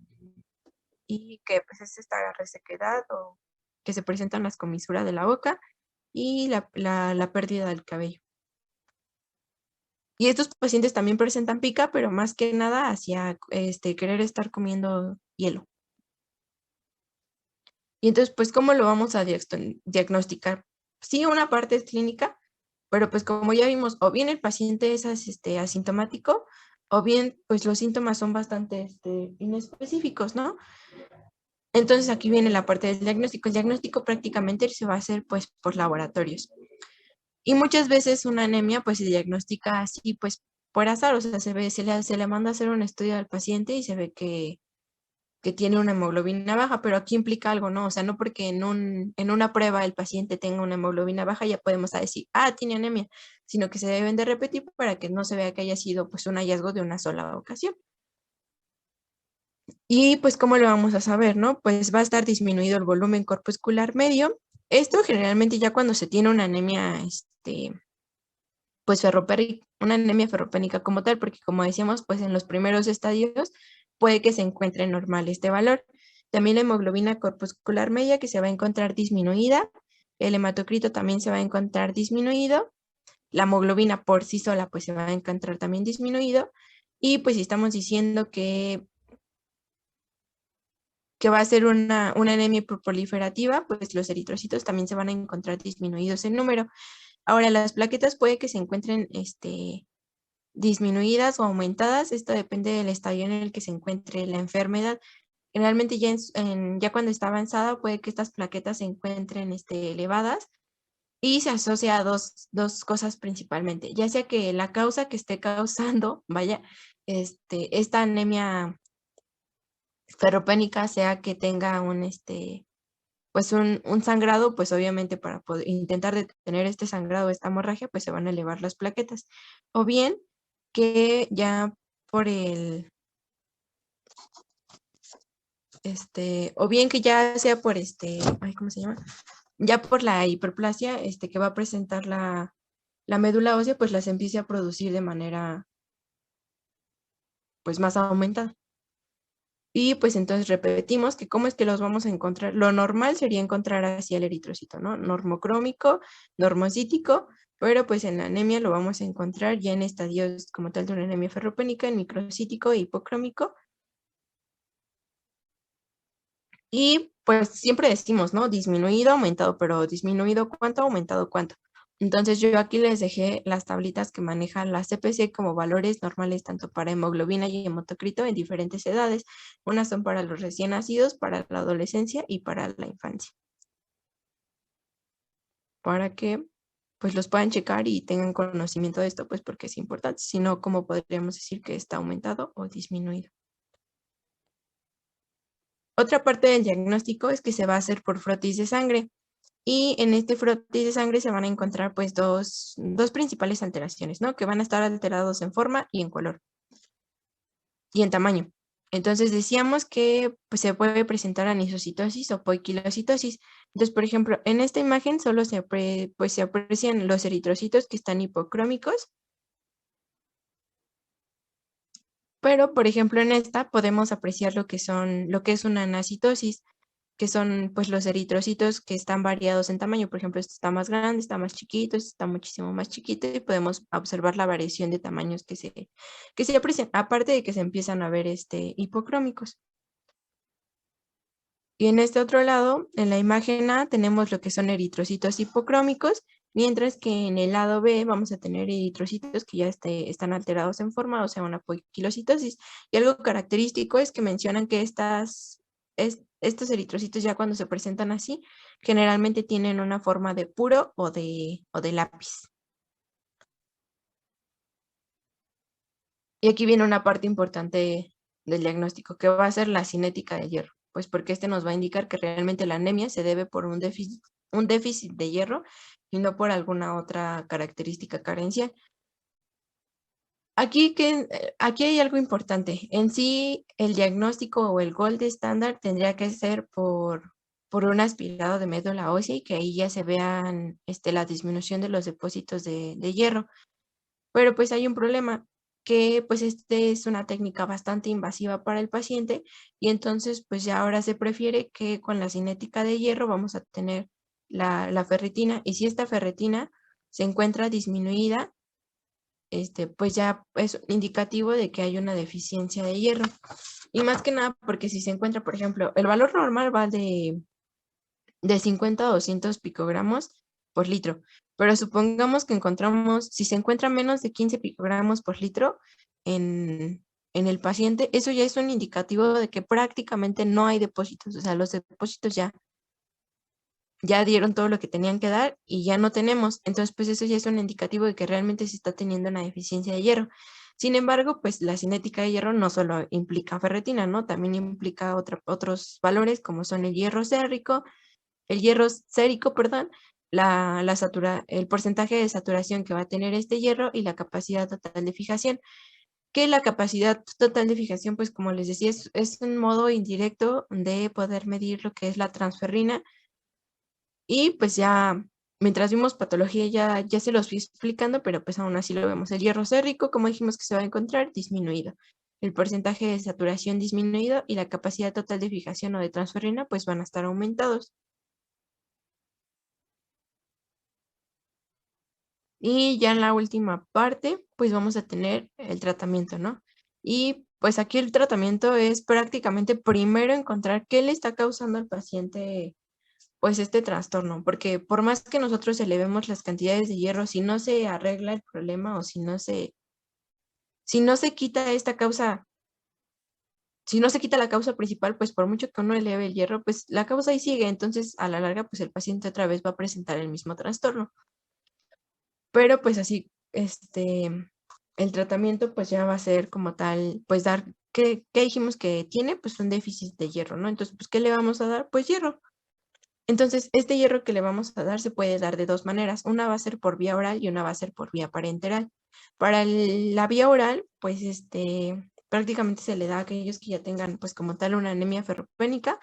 y que pues es esta resequedad o que se presenta en las comisuras de la boca, y la pérdida del cabello. Y estos pacientes también presentan pica, pero más que nada hacia querer estar comiendo hielo. Y entonces, pues, ¿cómo lo vamos a diagnosticar? Sí, una parte es clínica, pero pues como ya vimos, o bien el paciente es asintomático, o bien pues los síntomas son bastante inespecíficos, ¿no? Entonces aquí viene la parte del diagnóstico. El diagnóstico prácticamente se va a hacer pues por laboratorios. Y muchas veces una anemia pues se diagnostica así pues por azar, o sea, se le manda a hacer un estudio al paciente y se ve que tiene una hemoglobina baja, pero aquí implica algo, ¿no? O sea, no porque en una prueba el paciente tenga una hemoglobina baja ya podemos decir, tiene anemia, sino que se deben de repetir para que no se vea que haya sido pues un hallazgo de una sola ocasión. Y pues, ¿cómo lo vamos a saber, no? Pues va a estar disminuido el volumen corpuscular medio. Esto generalmente ya cuando se tiene una anemia, pues una anemia ferropénica como tal, porque como decíamos, pues en los primeros estadios puede que se encuentre normal este valor. También la hemoglobina corpuscular media, que se va a encontrar disminuida, el hematocrito también se va a encontrar disminuido, la hemoglobina por sí sola pues se va a encontrar también disminuido, y pues si estamos diciendo que va a ser una anemia hiperproliferativa, pues los eritrocitos también se van a encontrar disminuidos en número. Ahora, las plaquetas puede que se encuentren disminuidas o aumentadas. Esto depende del estadio en el que se encuentre la enfermedad. Generalmente ya cuando está avanzada puede que estas plaquetas se encuentren elevadas, y se asocia a dos cosas principalmente, ya sea que la causa que esté causando, esta anemia ferropénica sea que tenga pues un sangrado, pues obviamente para poder intentar detener este sangrado, esta hemorragia, pues se van a elevar las plaquetas. O bien que ya por o bien que ya sea por ¿cómo se llama? Ya por la hiperplasia, que va a presentar la médula ósea, pues las empiece a producir de manera pues más aumentada. Y pues entonces repetimos que cómo es que los vamos a encontrar. Lo normal sería encontrar así el eritrocito, ¿no? Normocrómico, normocítico, pero pues en la anemia lo vamos a encontrar ya en estadios como tal de una anemia ferropénica, en microcítico e hipocrómico. Y pues siempre decimos, ¿no? Disminuido, aumentado, pero disminuido ¿cuánto? Aumentado ¿cuánto? Entonces yo aquí les dejé las tablitas que manejan la CPC como valores normales tanto para hemoglobina y hematocrito en diferentes edades. Unas son para los recién nacidos, para la adolescencia y para la infancia. Para que pues los puedan checar y tengan conocimiento de esto, pues porque es importante. Si no, ¿cómo podríamos decir que está aumentado o disminuido? Otra parte del diagnóstico es que se va a hacer por frotis de sangre. Y en este frotis de sangre se van a encontrar pues dos principales alteraciones, ¿no? Que van a estar alterados en forma y en color y en tamaño. Entonces decíamos que pues, se puede presentar anisocitosis o poiquilocitosis. Entonces, por ejemplo, en esta imagen solo se aprecian los eritrocitos que están hipocrómicos. Pero, por ejemplo, en esta podemos apreciar lo que es una anacitosis, que son pues los eritrocitos que están variados en tamaño. Por ejemplo, este está más grande, está más chiquito, este está muchísimo más chiquito y podemos observar la variación de tamaños que se aprecian, aparte de que se empiezan a ver hipocrómicos. Y en este otro lado, en la imagen A, tenemos lo que son eritrocitos hipocrómicos, mientras que en el lado B vamos a tener eritrocitos que ya están alterados en forma, o sea, una poiquilocitosis. Y algo característico es que mencionan que estos eritrocitos ya cuando se presentan así, generalmente tienen una forma de puro o de lápiz. Y aquí viene una parte importante del diagnóstico, que va a ser la cinética de hierro, pues porque nos va a indicar que realmente la anemia se debe por un déficit de hierro y no por alguna otra característica carencial. Aquí hay algo importante. En sí, el diagnóstico o el gold estándar tendría que ser por un aspirado de médula ósea y que ahí ya se vean la disminución de los depósitos de hierro. Pero pues hay un problema, que pues es una técnica bastante invasiva para el paciente y entonces pues ya ahora se prefiere que con la cinética de hierro vamos a tener la ferritina, y si esta ferritina se encuentra disminuida, pues ya es indicativo de que hay una deficiencia de hierro. Y más que nada porque si se encuentra, por ejemplo, el valor normal va de 50 a 200 picogramos por litro. Pero supongamos que si se encuentra menos de 15 picogramos por litro en el paciente, eso ya es un indicativo de que prácticamente no hay depósitos. O sea, los depósitos ya dieron todo lo que tenían que dar y ya no tenemos. Entonces, pues eso ya es un indicativo de que realmente se está teniendo una deficiencia de hierro. Sin embargo, pues la cinética de hierro no solo implica ferritina, ¿no? También implica otros valores como son el hierro sérico, el porcentaje de saturación que va a tener este hierro y la capacidad total de fijación. Que la capacidad total de fijación, pues como les decía, es un modo indirecto de poder medir lo que es la transferrina. Y pues ya, mientras vimos patología, ya se los fui explicando, pero pues aún así lo vemos. El hierro sérico, como dijimos que se va a encontrar, disminuido. El porcentaje de saturación disminuido y la capacidad total de fijación o de transferrina, pues van a estar aumentados. Y ya en la última parte, pues vamos a tener el tratamiento, ¿no? Y pues aquí el tratamiento es prácticamente primero encontrar qué le está causando al paciente pues este trastorno, porque por más que nosotros elevemos las cantidades de hierro, si no se arregla el problema o si no se quita esta causa, si no se quita la causa principal, pues por mucho que uno eleve el hierro, pues la causa ahí sigue, entonces a la larga pues el paciente otra vez va a presentar el mismo trastorno. Pero pues así, el tratamiento pues ya va a ser como tal, pues dar, ¿qué dijimos que tiene? Pues un déficit de hierro, ¿no? Entonces, pues, ¿qué le vamos a dar? Pues hierro. Entonces, este hierro que le vamos a dar se puede dar de dos maneras. Una va a ser por vía oral y una va a ser por vía parenteral. Para la vía oral, pues prácticamente se le da a aquellos que ya tengan pues como tal una anemia ferropénica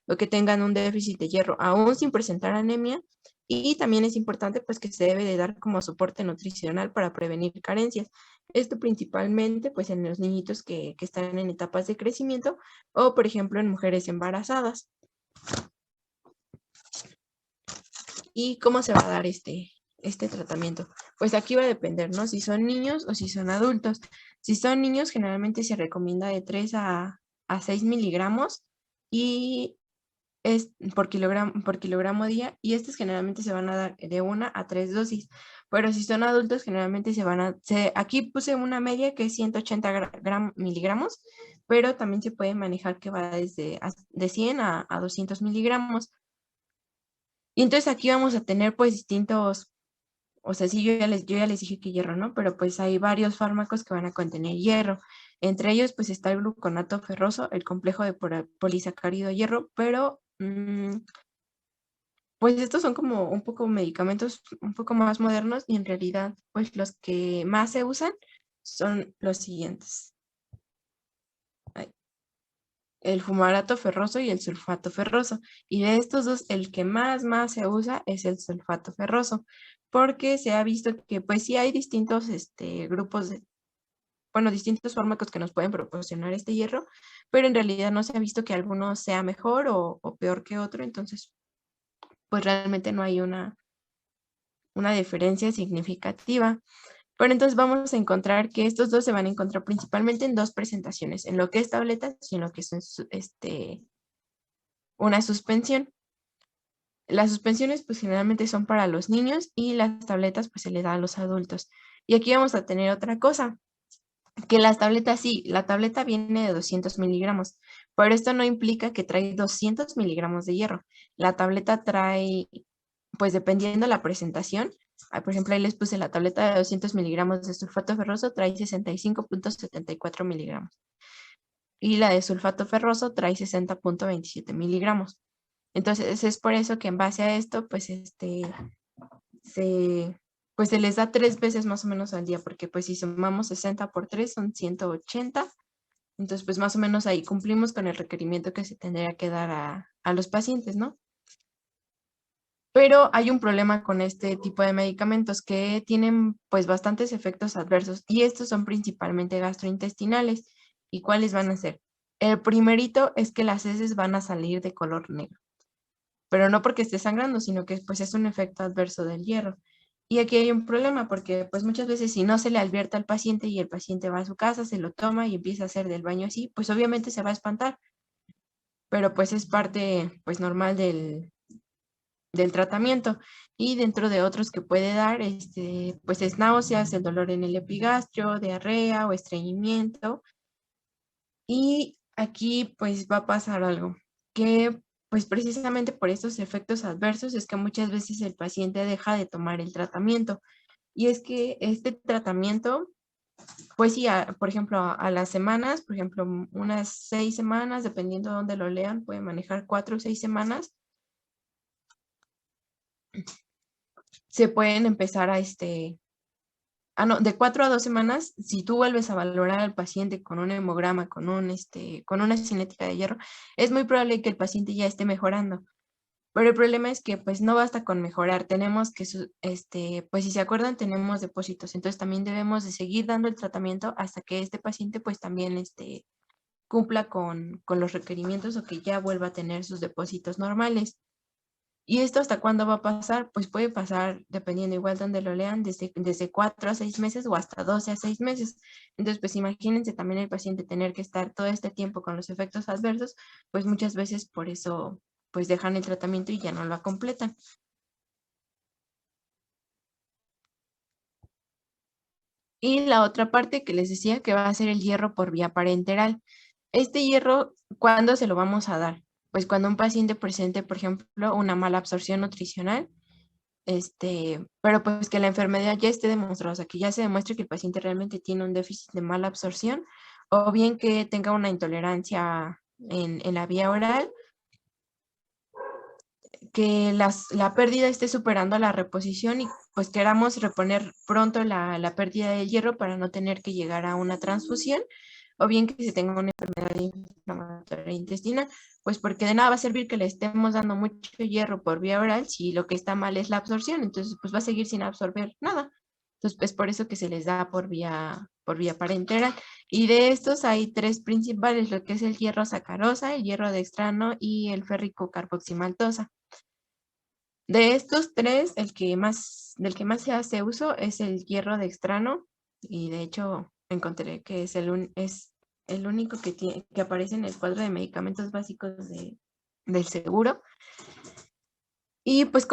o que tengan un déficit de hierro, aún sin presentar anemia. Y también es importante pues que se debe de dar como soporte nutricional para prevenir carencias. Esto principalmente pues en los niñitos que están en etapas de crecimiento o por ejemplo en mujeres embarazadas. ¿Y cómo se va a dar este tratamiento? Pues aquí va a depender, ¿no? Si son niños o si son adultos. Si son niños, generalmente se recomienda de 3 a 6 miligramos y es por kilogramo día, y estos generalmente se van a dar de 1 a 3 dosis, pero si son adultos generalmente aquí puse una media que es 180 miligramos, pero también se puede manejar que va de 100 a 200 miligramos. Y entonces aquí vamos a tener pues distintos, o sea, sí, yo ya les dije que hierro, ¿no? Pero pues hay varios fármacos que van a contener hierro. Entre ellos pues está el gluconato ferroso, el complejo de polisacárido hierro, pero pues estos son como un poco medicamentos un poco más modernos, y en realidad pues los que más se usan son los siguientes: el fumarato ferroso y el sulfato ferroso. Y de estos dos, el que más se usa es el sulfato ferroso, porque se ha visto que pues sí hay distintos grupos distintos fármacos que nos pueden proporcionar este hierro, pero en realidad no se ha visto que alguno sea mejor o peor que otro. Entonces pues realmente no hay una diferencia significativa. Pero entonces vamos a encontrar que estos dos se van a encontrar principalmente en dos presentaciones: en lo que es tabletas y en lo que es una suspensión. Las suspensiones pues generalmente son para los niños, y las tabletas pues se le da a los adultos. Y aquí vamos a tener otra cosa, que las tabletas sí, la tableta viene de 200 miligramos, pero esto no implica que trae 200 miligramos de hierro. La tableta trae, pues dependiendo la presentación, por ejemplo, ahí les puse la tableta de 200 miligramos de sulfato ferroso, trae 65.74 miligramos. Y la de sulfato ferroso trae 60.27 miligramos. Entonces es por eso que en base a esto, pues se les da 3 veces más o menos al día, porque pues si sumamos 60 por 3 son 180. Entonces pues más o menos ahí cumplimos con el requerimiento que se tendría que dar a los pacientes, ¿no? Pero hay un problema con este tipo de medicamentos, que tienen pues bastantes efectos adversos, y estos son principalmente gastrointestinales. ¿Y cuáles van a ser? El primerito es que las heces van a salir de color negro, pero no porque esté sangrando, sino que pues es un efecto adverso del hierro. Y aquí hay un problema, porque pues muchas veces si no se le advierte al paciente y el paciente va a su casa, se lo toma y empieza a hacer del baño así, pues obviamente se va a espantar, pero pues es parte pues normal del tratamiento. Y dentro de otros que puede dar, pues es náuseas, el dolor en el epigastrio, diarrea o estreñimiento. Y aquí pues va a pasar algo, que pues precisamente por estos efectos adversos es que muchas veces el paciente deja de tomar el tratamiento. Y es que este tratamiento, pues sí, por ejemplo, a las semanas, por ejemplo, unas 6 semanas, dependiendo de dónde lo lean, puede manejar 4 o 6 semanas, se pueden empezar de 4 a 2 semanas, si tú vuelves a valorar al paciente con un hemograma, con una cinética de hierro, es muy probable que el paciente ya esté mejorando. Pero el problema es que pues no basta con mejorar, tenemos que, pues si se acuerdan, tenemos depósitos, entonces también debemos de seguir dando el tratamiento hasta que este paciente pues también cumpla con los requerimientos, o que ya vuelva a tener sus depósitos normales. ¿Y esto hasta cuándo va a pasar? Pues puede pasar, dependiendo igual donde lo lean, desde 4 a 6 meses o hasta 12 a 6 meses. Entonces, pues imagínense también el paciente tener que estar todo este tiempo con los efectos adversos, pues muchas veces por eso pues dejan el tratamiento y ya no lo completan. Y la otra parte que les decía, que va a ser el hierro por vía parenteral. Este hierro, ¿cuándo se lo vamos a dar? Pues cuando un paciente presente, por ejemplo, una mala absorción nutricional, pero pues que la enfermedad ya esté demostrada, o sea, que ya se demuestre que el paciente realmente tiene un déficit de mala absorción, o bien que tenga una intolerancia en la vía oral, que la pérdida esté superando la reposición, y pues queramos reponer pronto la pérdida del hierro para no tener que llegar a una transfusión, o bien que se tenga una enfermedad inflamatoria intestinal, pues porque de nada va a servir que le estemos dando mucho hierro por vía oral si lo que está mal es la absorción. Entonces pues va a seguir sin absorber nada. Entonces pues por eso que se les da por vía parenteral. Y de estos hay 3 principales, lo que es el hierro sacarosa, el hierro dextrano y el férrico carboximaltosa. De estos 3, del que más se hace uso es el hierro dextrano, y de hecho encontré que es el único que aparece en el cuadro de medicamentos básicos del seguro. Y pues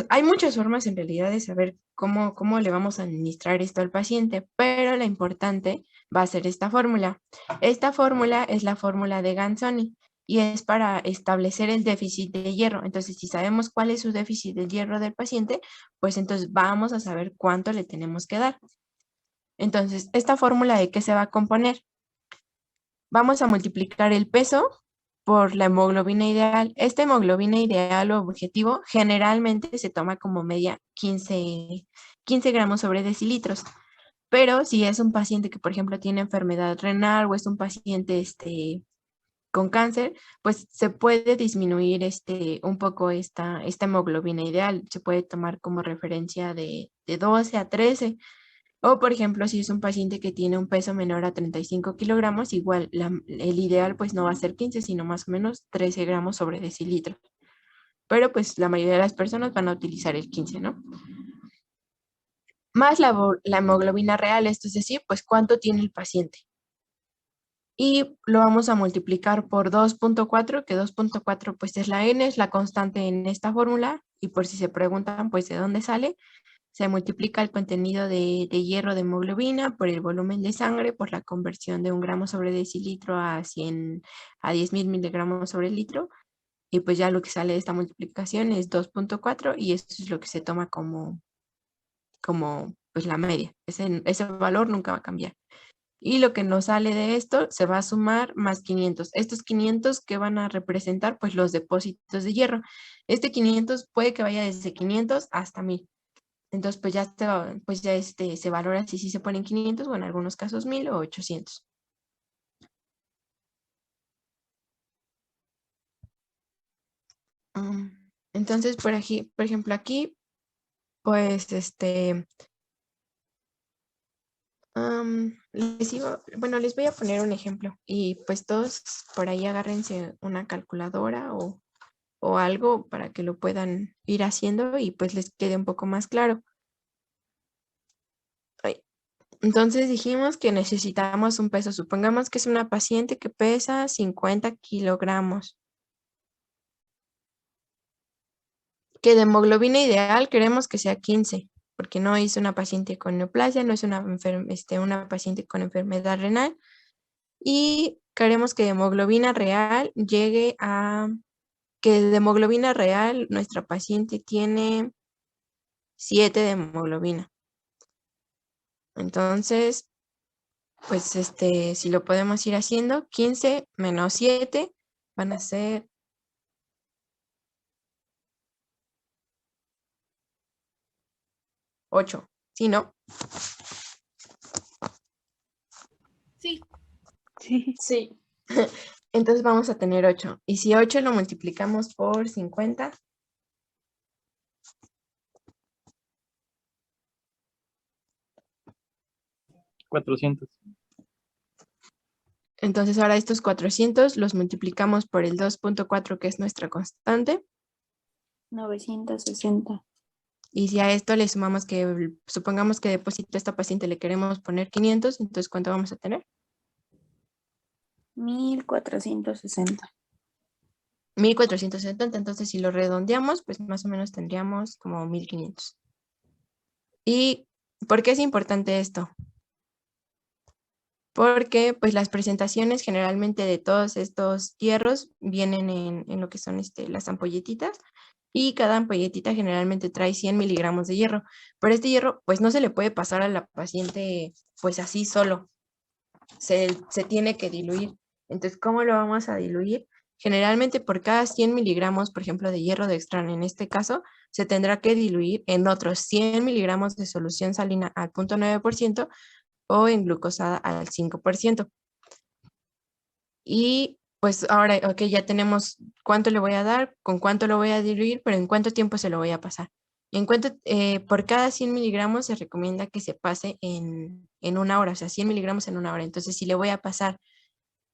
hay muchas formas en realidad de saber cómo le vamos a administrar esto al paciente, pero la importante va a ser esta fórmula. Esta fórmula es la fórmula de Ganzoni y es para establecer el déficit de hierro. Entonces, si sabemos cuál es su déficit de hierro del paciente, pues entonces vamos a saber cuánto le tenemos que dar. Entonces, ¿esta fórmula de qué se va a componer? Vamos a multiplicar el peso por la hemoglobina ideal. Esta hemoglobina ideal o objetivo generalmente se toma como media 15 gramos sobre decilitros. Pero si es un paciente que, por ejemplo, tiene enfermedad renal o es un paciente con cáncer, pues se puede disminuir un poco esta hemoglobina ideal. Se puede tomar como referencia de 12 a 13. O, por ejemplo, si es un paciente que tiene un peso menor a 35 kilogramos, igual el ideal pues no va a ser 15, sino más o menos 13 gramos sobre decilitro. Pero pues la mayoría de las personas van a utilizar el 15, ¿no? Más la hemoglobina real, esto es decir, pues cuánto tiene el paciente. Y lo vamos a multiplicar por 2.4, que 2.4 pues es la N, es la constante en esta fórmula. Y por si se preguntan pues de dónde sale, se multiplica el contenido de hierro de hemoglobina por el volumen de sangre, por la conversión de 1 gramo sobre decilitro a 10.000 miligramos sobre litro. Y pues ya lo que sale de esta multiplicación es 2.4 y eso es lo que se toma como pues la media. Ese valor nunca va a cambiar. Y lo que nos sale de esto se va a sumar más 500. Estos 500 que van a representar pues los depósitos de hierro. Este 500 puede que vaya desde 500 hasta 1000. Entonces, pues ya se valora si se ponen 500 o en algunos casos 1000 o 800. Entonces, por ejemplo, aquí, pues, les voy a poner un ejemplo y pues todos por ahí agárrense una calculadora o algo para que lo puedan ir haciendo y pues les quede un poco más claro. Entonces dijimos que necesitamos un peso. Supongamos que es una paciente que pesa 50 kilogramos. Que de hemoglobina ideal queremos que sea 15, porque no es una paciente con neoplasia, no es una paciente con enfermedad renal. Y queremos que de hemoglobina real que de hemoglobina real nuestra paciente tiene 7 de hemoglobina. Entonces, pues si lo podemos ir haciendo, 15 menos 7 van a ser 8, ¿sí, no? Sí. Sí. Entonces vamos a tener 8. Y si 8 lo multiplicamos por 50, $400. entonces ahora estos 400 los multiplicamos por el 2.4, que es nuestra constante. 960. Y si a esto le sumamos que, supongamos que deposito a esta paciente le queremos poner 500, entonces ¿cuánto vamos a tener? 1460. 1470, entonces si lo redondeamos, pues más o menos tendríamos como 1500. ¿Y por qué es importante esto? Porque pues las presentaciones generalmente de todos estos hierros vienen en lo que son las ampolletitas, y cada ampolletita generalmente trae 100 miligramos de hierro, pero este hierro pues no se le puede pasar a la paciente pues así solo, se tiene que diluir. Entonces, ¿cómo lo vamos a diluir? Generalmente por cada 100 miligramos, por ejemplo, de hierro dextrano, en este caso, se tendrá que diluir en otros 100 miligramos de solución salina al 0.9% o en glucosada al 5%. Y pues ahora, ok, ya tenemos cuánto le voy a dar, con cuánto lo voy a diluir, pero en cuánto tiempo se lo voy a pasar. Por cada 100 miligramos se recomienda que se pase en 1 hora, o sea, 100 miligramos en 1 hora. Entonces, si le voy a pasar,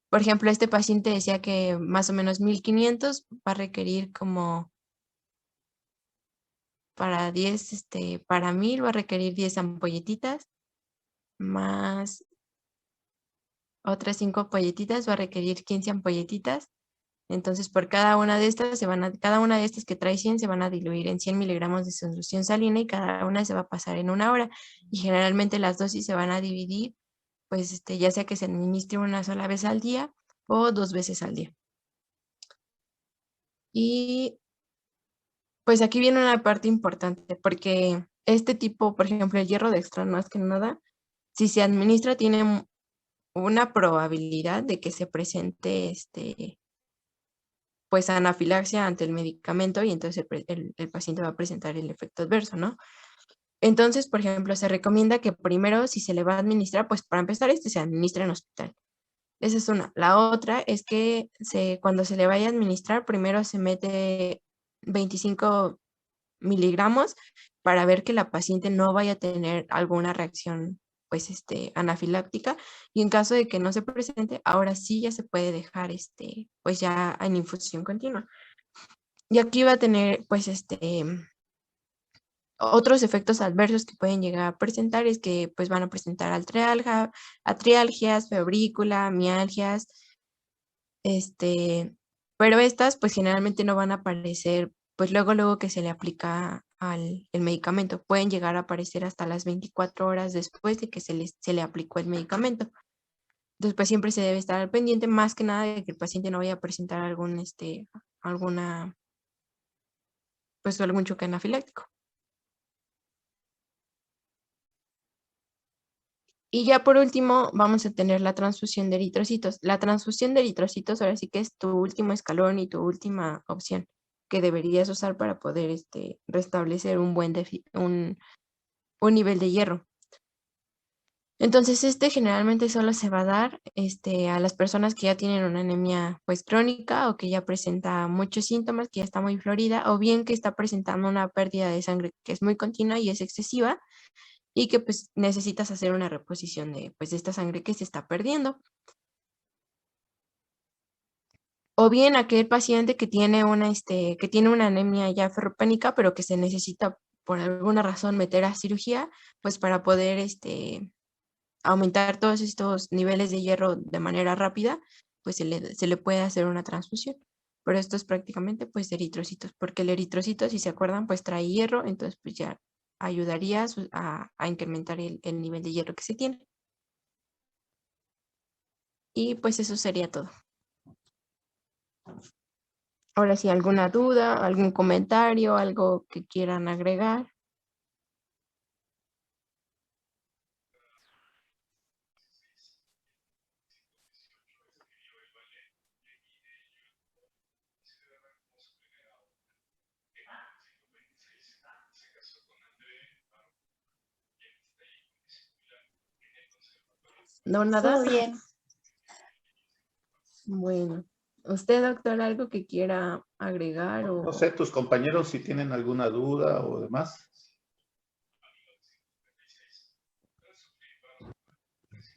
por ejemplo, este paciente decía que más o menos 1500 va a requerir como para 1000 va a requerir 10 ampolletitas, más otras 5 ampolletitas va a requerir 15 ampolletitas. Entonces, por cada una de estas cada una de estas que trae 100 se van a diluir en 100 miligramos de solución salina y cada una se va a pasar en 1 hora. Y generalmente las dosis se van a dividir, pues ya sea que se administre una sola vez al día o 2 veces al día. Y pues aquí viene una parte importante, porque este tipo, por ejemplo, el hierro dextrón, más que nada, si se administra, tiene una probabilidad de que se presente pues anafilaxia ante el medicamento y entonces el paciente va a presentar el efecto adverso, ¿no? Entonces, por ejemplo, se recomienda que primero, si se le va a administrar, pues para empezar, se administra en hospital. Esa es una. La otra es que cuando se le vaya a administrar, primero se mete 25 miligramos para ver que la paciente no vaya a tener alguna reacción pues anafiláctica, y en caso de que no se presente, ahora sí ya se puede dejar pues ya en infusión continua. Y aquí va a tener pues otros efectos adversos que pueden llegar a presentar, es que pues van a presentar atrialgias, febrícula, mialgias, pero estas pues generalmente no van a aparecer pues luego que se le aplica el medicamento. Pueden llegar a aparecer hasta las 24 horas después de que se le aplicó el medicamento. Entonces pues siempre se debe estar al pendiente, más que nada de que el paciente no vaya a presentar algún choque anafiláctico. Y ya por último vamos a tener la transfusión de eritrocitos. La transfusión de eritrocitos ahora sí que es tu último escalón y tu última opción que deberías usar para poder restablecer un nivel de hierro. Entonces generalmente solo se va a dar a las personas que ya tienen una anemia pues crónica, o que ya presenta muchos síntomas, que ya está muy florida, o bien que está presentando una pérdida de sangre que es muy continua y es excesiva, y que pues necesitas hacer una reposición de esta sangre que se está perdiendo. O bien aquel paciente que tiene una anemia ya ferropénica, pero que se necesita por alguna razón meter a cirugía, pues para poder aumentar todos estos niveles de hierro de manera rápida, pues se le puede hacer una transfusión. Pero esto es prácticamente pues eritrocitos, porque el eritrocito, si se acuerdan, pues trae hierro, entonces pues ya ayudaría a incrementar el nivel de hierro que se tiene. Y pues eso sería todo. Ahora sí, ¿alguna duda, algún comentario, algo que quieran agregar? ¿No, nada? Todo bien. Bueno, ¿usted, doctor, algo que quiera agregar? No sé, tus compañeros si tienen alguna duda o demás.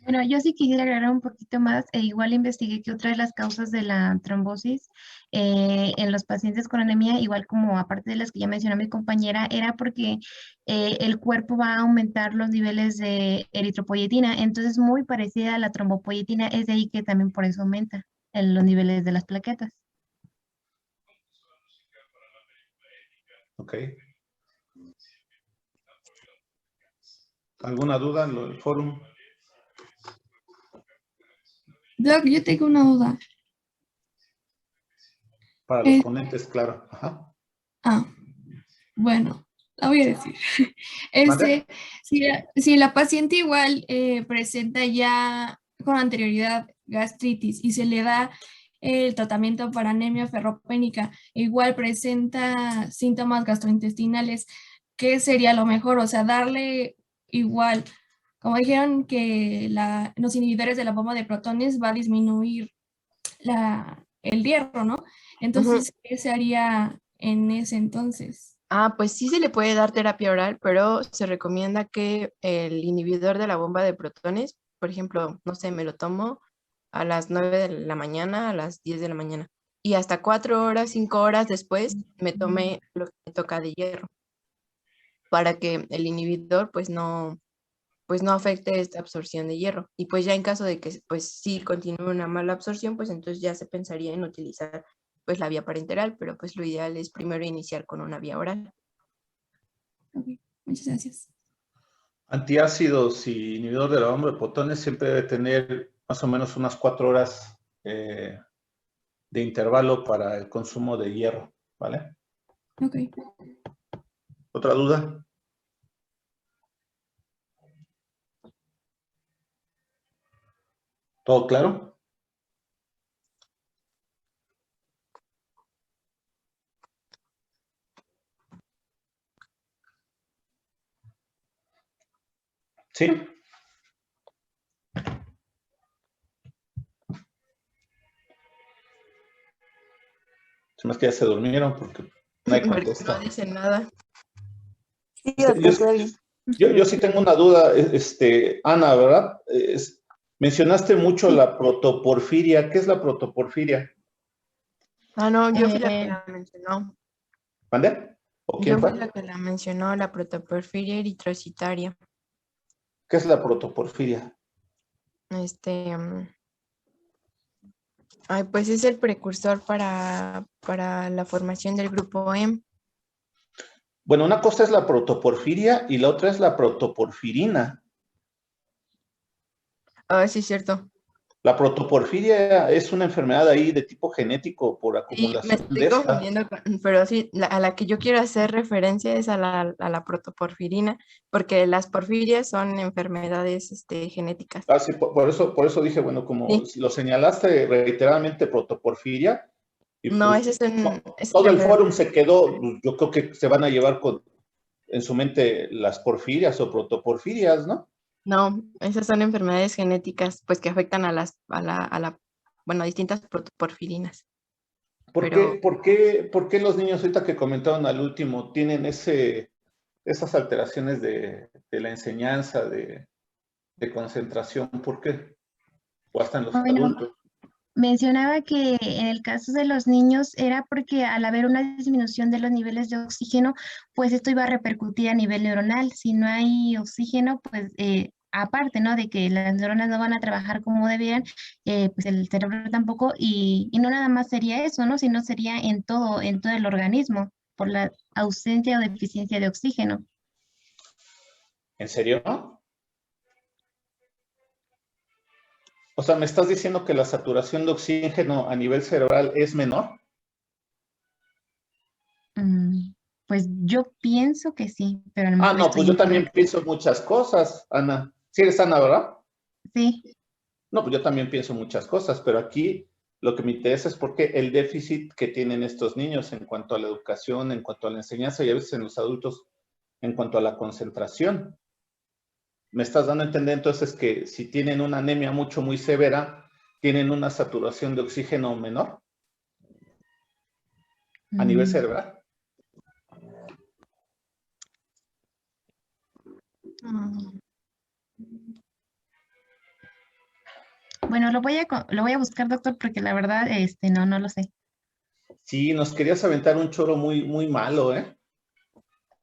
Bueno, yo sí quisiera agregar un poquito más. Igual investigué que otra de las causas de la trombosis en los pacientes con anemia, igual como aparte de las que ya mencionó mi compañera, era porque el cuerpo va a aumentar los niveles de eritropoyetina. Entonces, muy parecida a la trombopoyetina, es de ahí que también por eso aumenta los niveles de las plaquetas. Ok. ¿Alguna duda en el fórum? Doc, yo tengo una duda. Para los ponentes, claro. Ajá. Bueno, la voy a decir. ¿Mande? Si la paciente igual presenta ya con anterioridad gastritis y se le da el tratamiento para anemia ferropénica, igual presenta síntomas gastrointestinales, ¿qué sería lo mejor? O sea, darle igual, como dijeron que los inhibidores de la bomba de protones va a disminuir el hierro, ¿no? Entonces, ¿qué se haría en ese entonces? Pues sí se le puede dar terapia oral, pero se recomienda que el inhibidor de la bomba de protones, por ejemplo, no sé, me lo tomo a las 9 de la mañana, a las 10 de la mañana, y hasta 4 horas, 5 horas después me tome lo que me toca de hierro, para que el inhibidor pues no afecte esta absorción de hierro. Y pues ya en caso de que pues sí continúe una mala absorción, pues entonces ya se pensaría en utilizar pues la vía parenteral, pero pues lo ideal es primero iniciar con una vía oral. Ok, muchas gracias. Antiácidos y inhibidor de la bomba de protones siempre debe tener más o menos unas 4 horas de intervalo para el consumo de hierro, ¿vale? Ok. ¿Otra duda? ¿Todo claro? ¿Sí? Se me hace que ya se durmieron porque nadie Porque contesta. no dicen nada. Sí, Yo, doctor, todo bien. yo sí tengo una duda, Ana, ¿verdad? Mencionaste mucho la protoporfiria. ¿Qué es la protoporfiria? Ah, no, yo fui la que la mencionó. ¿Mande? ¿O quién Yo fui fue? la que la mencionó, la protoporfiria eritrocitaria. ¿Qué es la protoporfiria? Pues es el precursor para la formación del grupo M. Bueno, una cosa es la protoporfiria y la otra es la protoporfirina. Ah, sí, es cierto. La protoporfiria es una enfermedad ahí de tipo genético por Sí, me acumulación estoy de esta. confundiendo, pero sí, a la que yo quiero hacer referencia es a la protoporfirina, porque las porfirias son enfermedades genéticas. Ah, sí, por eso dije, bueno, como Sí. lo señalaste reiteradamente protoporfiria, y No, pues esa es todo la el enfermedad. fórum se quedó, pues, yo creo que se van a llevar en su mente las porfirias o protoporfirias, ¿no? No, esas son enfermedades genéticas, pues que afectan a distintas protoporfirinas. ¿Por Pero por qué los niños ahorita que comentaron al último tienen esas alteraciones de la enseñanza, de concentración? ¿Por qué? O hasta en los Bueno, adultos. mencionaba que en el caso de los niños era porque al haber una disminución de los niveles de oxígeno, pues esto iba a repercutir a nivel neuronal. Si no hay oxígeno, pues aparte, ¿no? De que las neuronas no van a trabajar como debieran, pues el cerebro tampoco, y no nada más sería eso, ¿no? Sino sería en todo el organismo, por la ausencia o deficiencia de oxígeno. ¿En serio? O sea, ¿me estás diciendo que la saturación de oxígeno a nivel cerebral es menor? Pues yo pienso que sí, pero a lo Ah, mejor no, pues estoy yo también incorrecta. pienso muchas cosas, Ana. ¿Sí eres Ana, verdad? Sí. No, pues yo también pienso muchas cosas, pero aquí lo que me interesa es por qué el déficit que tienen estos niños en cuanto a la educación, en cuanto a la enseñanza y a veces en los adultos en cuanto a la concentración. Me estás dando a entender entonces que si tienen una anemia muy severa, tienen una saturación de oxígeno menor a nivel Mm, cerebral. mm, Bueno, lo voy a buscar, doctor, porque la verdad, no lo sé. Sí, nos querías aventar un choro muy malo, ¿eh?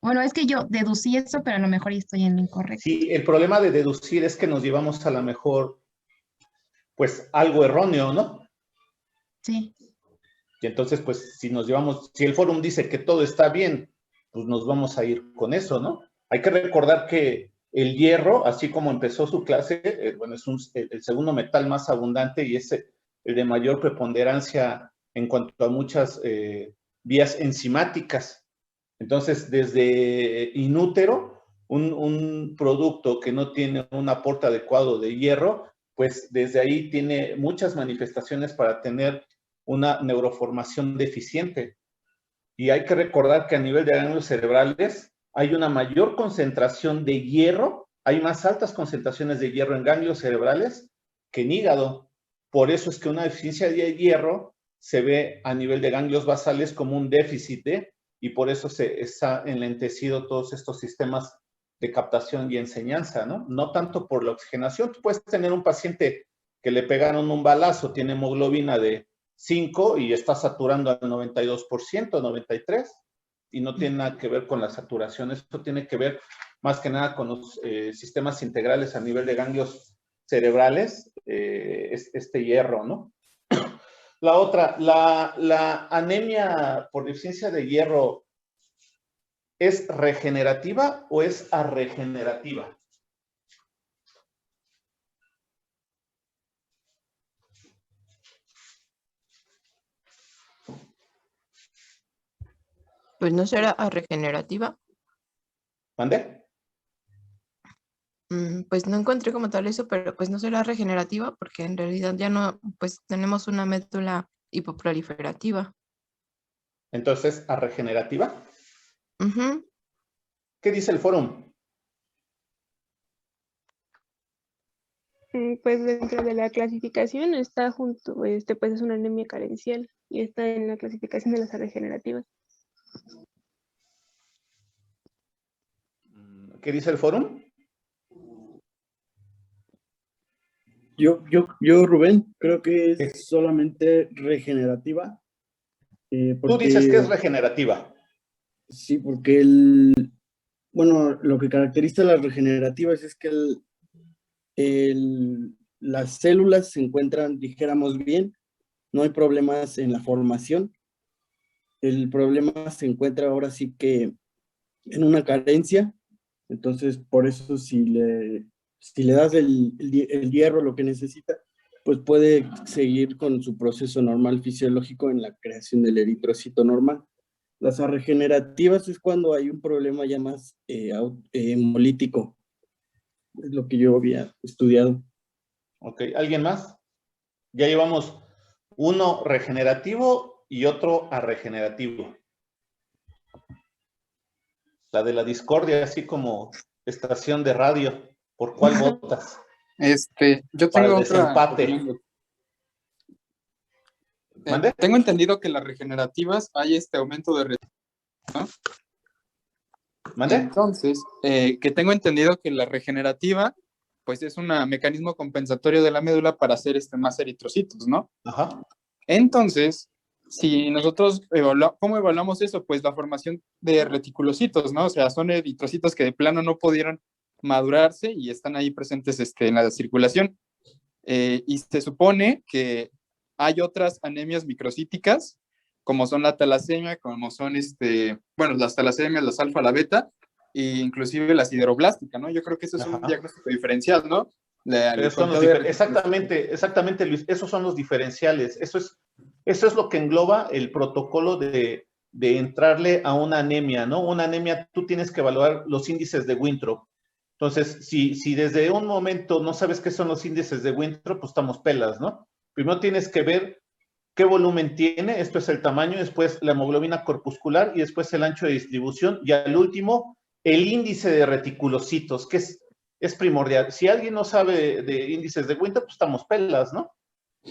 Bueno, es que yo deducí eso, pero a lo mejor ya estoy en lo incorrecto. Sí, el problema de deducir es que nos llevamos a lo mejor, pues, algo erróneo, ¿no? Sí. Y entonces, pues, si el fórum dice que todo está bien, pues nos vamos a ir con eso, ¿no? Hay que recordar que el hierro, así como empezó su clase, bueno, es el segundo metal más abundante y es el de mayor preponderancia en cuanto a muchas vías enzimáticas. Entonces, desde inútero, un producto que no tiene un aporte adecuado de hierro, pues desde ahí tiene muchas manifestaciones para tener una neuroformación deficiente. Y hay que recordar que a nivel de ganglios cerebrales hay una mayor concentración de hierro, hay más altas concentraciones de hierro en ganglios cerebrales que en hígado. Por eso es que una deficiencia de hierro se ve a nivel de ganglios basales como un déficit y por eso se está enlentecido todos estos sistemas de captación y enseñanza, ¿no? No tanto por la oxigenación. Tú puedes tener un paciente que le pegaron un balazo, tiene hemoglobina de 5 y está saturando al 92%, 93%, y no tiene nada que ver con la saturación. Esto tiene que ver más que nada con los sistemas integrales a nivel de ganglios cerebrales, este hierro, ¿no? La otra, la anemia por deficiencia de hierro, ¿es regenerativa o es arregenerativa? Pues no será regenerativa. ¿Mande? Pues no encontré como tal eso, pero pues no será regenerativa porque en realidad ya no, pues tenemos una médula hipoproliferativa. Entonces, ¿arregenerativa? Ujú. ¿Qué dice el fórum? Pues dentro de la clasificación está junto, pues es una anemia carencial y está en la clasificación de las regenerativas. ¿Qué dice el fórum? Yo, Rubén, creo que es solamente regenerativa. Tú dices que es Porque, regenerativa. sí, porque bueno, lo que caracteriza a las regenerativas es que las células se encuentran, dijéramos bien, no hay problemas en la formación. El problema se encuentra ahora sí que en una carencia. Entonces, por eso si le das el hierro lo que necesita, pues puede seguir con su proceso normal fisiológico en la creación del eritrocito normal. Las regenerativas es cuando hay un problema ya más hemolítico. Es lo que yo había estudiado. Ok, ¿alguien más? Ya llevamos uno regenerativo y otro arregenerativo. La de la discordia, así como estación de radio. ¿Por cuál votas? Yo Para el tengo otra desempate. opinión. ¿Mande? Tengo entendido que las regenerativas hay aumento de ¿no? ¿Mande? Entonces, que tengo entendido que la regenerativa, pues es un mecanismo compensatorio de la médula para hacer más eritrocitos, ¿no? Ajá. Entonces, si nosotros ¿cómo evaluamos eso? Pues la formación de reticulocitos, ¿no? O sea, son eritrocitos que de plano no pudieron madurarse y están ahí presentes en la circulación. Y se supone que hay otras anemias microcíticas, como son la talasemia, como son bueno, las talasemias, las alfa, la beta, e inclusive la sideroblástica, ¿no? Yo creo que eso es un diagnóstico diferencial, ¿no? Exactamente, Luis, esos son los diferenciales. Eso es lo que engloba el protocolo de entrarle a una anemia, ¿no? Una anemia, tú tienes que evaluar los índices de Winthrop. Entonces, si desde un momento no sabes qué son los índices de Winthrop, pues estamos pelas, ¿no? Primero tienes que ver qué volumen tiene, esto es el tamaño, después la hemoglobina corpuscular y después el ancho de distribución y al último, el índice de reticulocitos, que es primordial. Si alguien no sabe de índices de Winthrop, pues estamos pelas, ¿no?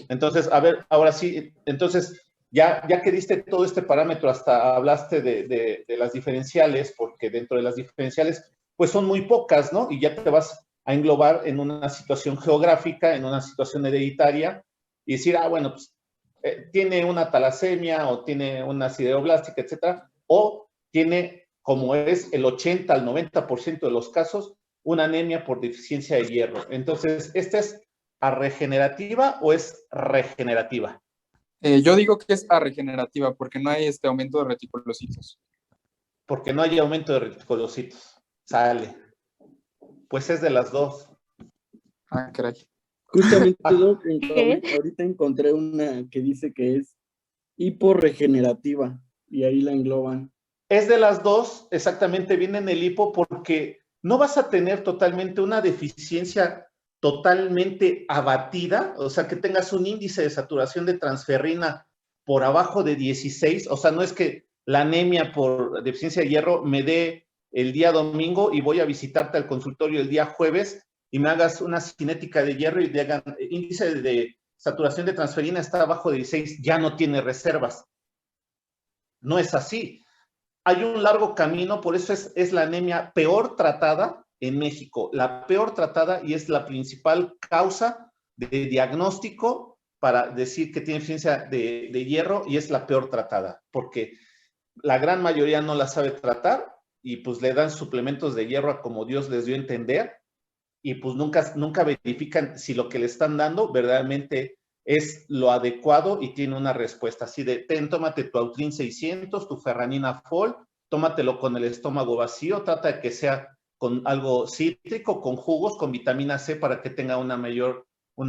Entonces, a ver, ahora sí, entonces, ya que diste todo este parámetro, hasta hablaste de las diferenciales, porque dentro de las diferenciales, pues son muy pocas, ¿no? Y ya te vas a englobar en una situación geográfica, en una situación hereditaria, y decir, bueno, pues, tiene una talasemia, o tiene una sideroblástica, etcétera, o tiene, como es el 80 al 90% de los casos, una anemia por deficiencia de hierro. Entonces, ¿esta es regenerativa o es regenerativa? Yo digo que es regenerativa porque no hay aumento de reticulocitos. Porque no hay aumento de reticulocitos. Sale. Pues es de las dos. Ah, caray. Justamente, Doc, ahorita encontré una que dice que es hiporregenerativa y ahí la engloban. Es de las dos, exactamente, viene en el hipo porque no vas a tener totalmente una deficiencia totalmente abatida, o sea, que tengas un índice de saturación de transferrina por abajo de 16, o sea, no es que la anemia por deficiencia de hierro me dé el día domingo y voy a visitarte al consultorio el día jueves y me hagas una cinética de hierro y te hagan índice de saturación de transferina está abajo de 16, ya no tiene reservas. No es así. Hay un largo camino, por eso es la anemia peor tratada en México, la peor tratada y es la principal causa de diagnóstico para decir que tiene deficiencia de hierro y es la peor tratada, porque la gran mayoría no la sabe tratar y pues le dan suplementos de hierro a como Dios les dio a entender y pues nunca verifican si lo que le están dando verdaderamente es lo adecuado y tiene una respuesta así de, tómate tu Autrin 600, tu Ferranina Fol, tómatelo con el estómago vacío, trata de que sea con algo cítrico, con jugos, con vitamina C para que tenga una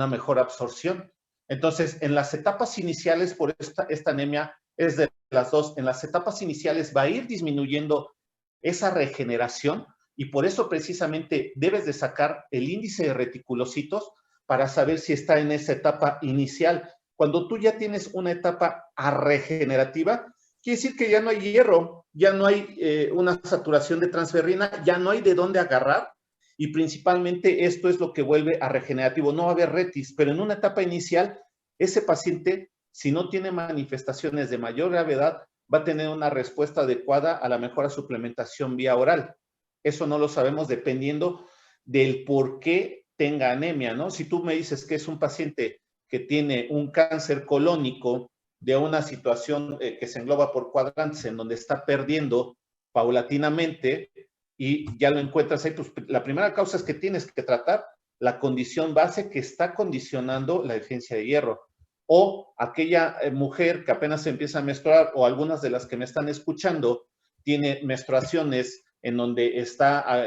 mejor absorción. Entonces, en las etapas iniciales, por esta anemia es de las dos, en las etapas iniciales va a ir disminuyendo esa regeneración y por eso precisamente debes de sacar el índice de reticulocitos para saber si está en esa etapa inicial. Cuando tú ya tienes una etapa regenerativa, quiere decir que ya no hay hierro, ya no hay una saturación de transferrina, ya no hay de dónde agarrar y principalmente esto es lo que vuelve a regenerativo. No va a haber retis, pero en una etapa inicial, ese paciente, si no tiene manifestaciones de mayor gravedad, va a tener una respuesta adecuada a la mejor suplementación vía oral. Eso no lo sabemos dependiendo del por qué tenga anemia, ¿no? Si tú me dices que es un paciente que tiene un cáncer colónico de una situación que se engloba por cuadrantes en donde está perdiendo paulatinamente y ya lo encuentras ahí, pues la primera causa es que tienes que tratar la condición base que está condicionando la deficiencia de hierro. O aquella mujer que apenas se empieza a menstruar o algunas de las que me están escuchando tiene menstruaciones en donde está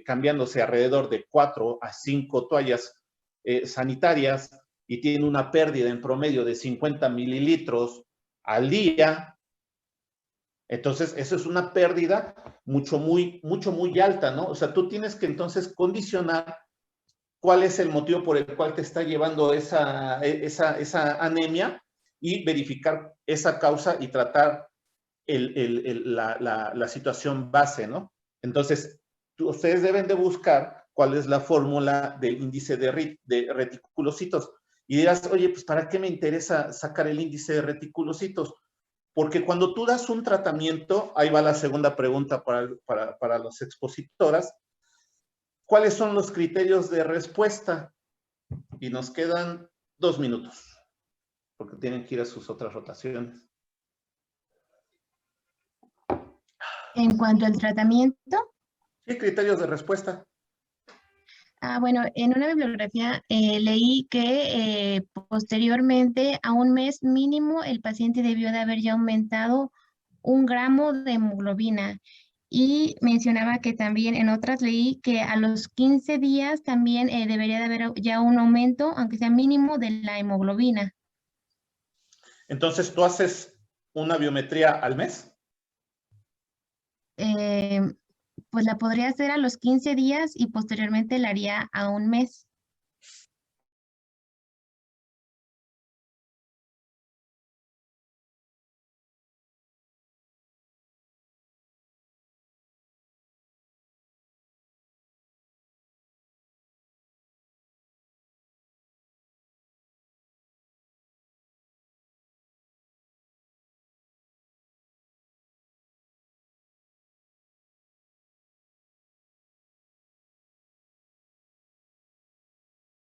cambiándose alrededor de 4 a 5 toallas sanitarias y tiene una pérdida en promedio de 50 mililitros al día. Entonces, eso es una pérdida muy alta, ¿no? O sea, tú tienes que entonces condicionar cuál es el motivo por el cual te está llevando esa anemia y verificar esa causa y tratar la situación base, ¿no? Entonces, ustedes deben de buscar cuál es la fórmula del índice de reticulocitos. Y dirás, oye, pues ¿para qué me interesa sacar el índice de reticulocitos? Porque cuando tú das un tratamiento, ahí va la segunda pregunta para las expositoras, ¿cuáles son los criterios de respuesta? Y nos quedan 2 minutos, porque tienen que ir a sus otras rotaciones. En cuanto al tratamiento. ¿Qué criterios de respuesta? Bueno, en una bibliografía leí que posteriormente a un mes mínimo el paciente debió de haber ya aumentado 1 gramo de hemoglobina y mencionaba que también en otras leí que a los 15 días también debería de haber ya un aumento, aunque sea mínimo, de la hemoglobina. Entonces, ¿tú haces una biometría al mes? Pues la podría hacer a los 15 días y posteriormente la haría a un mes.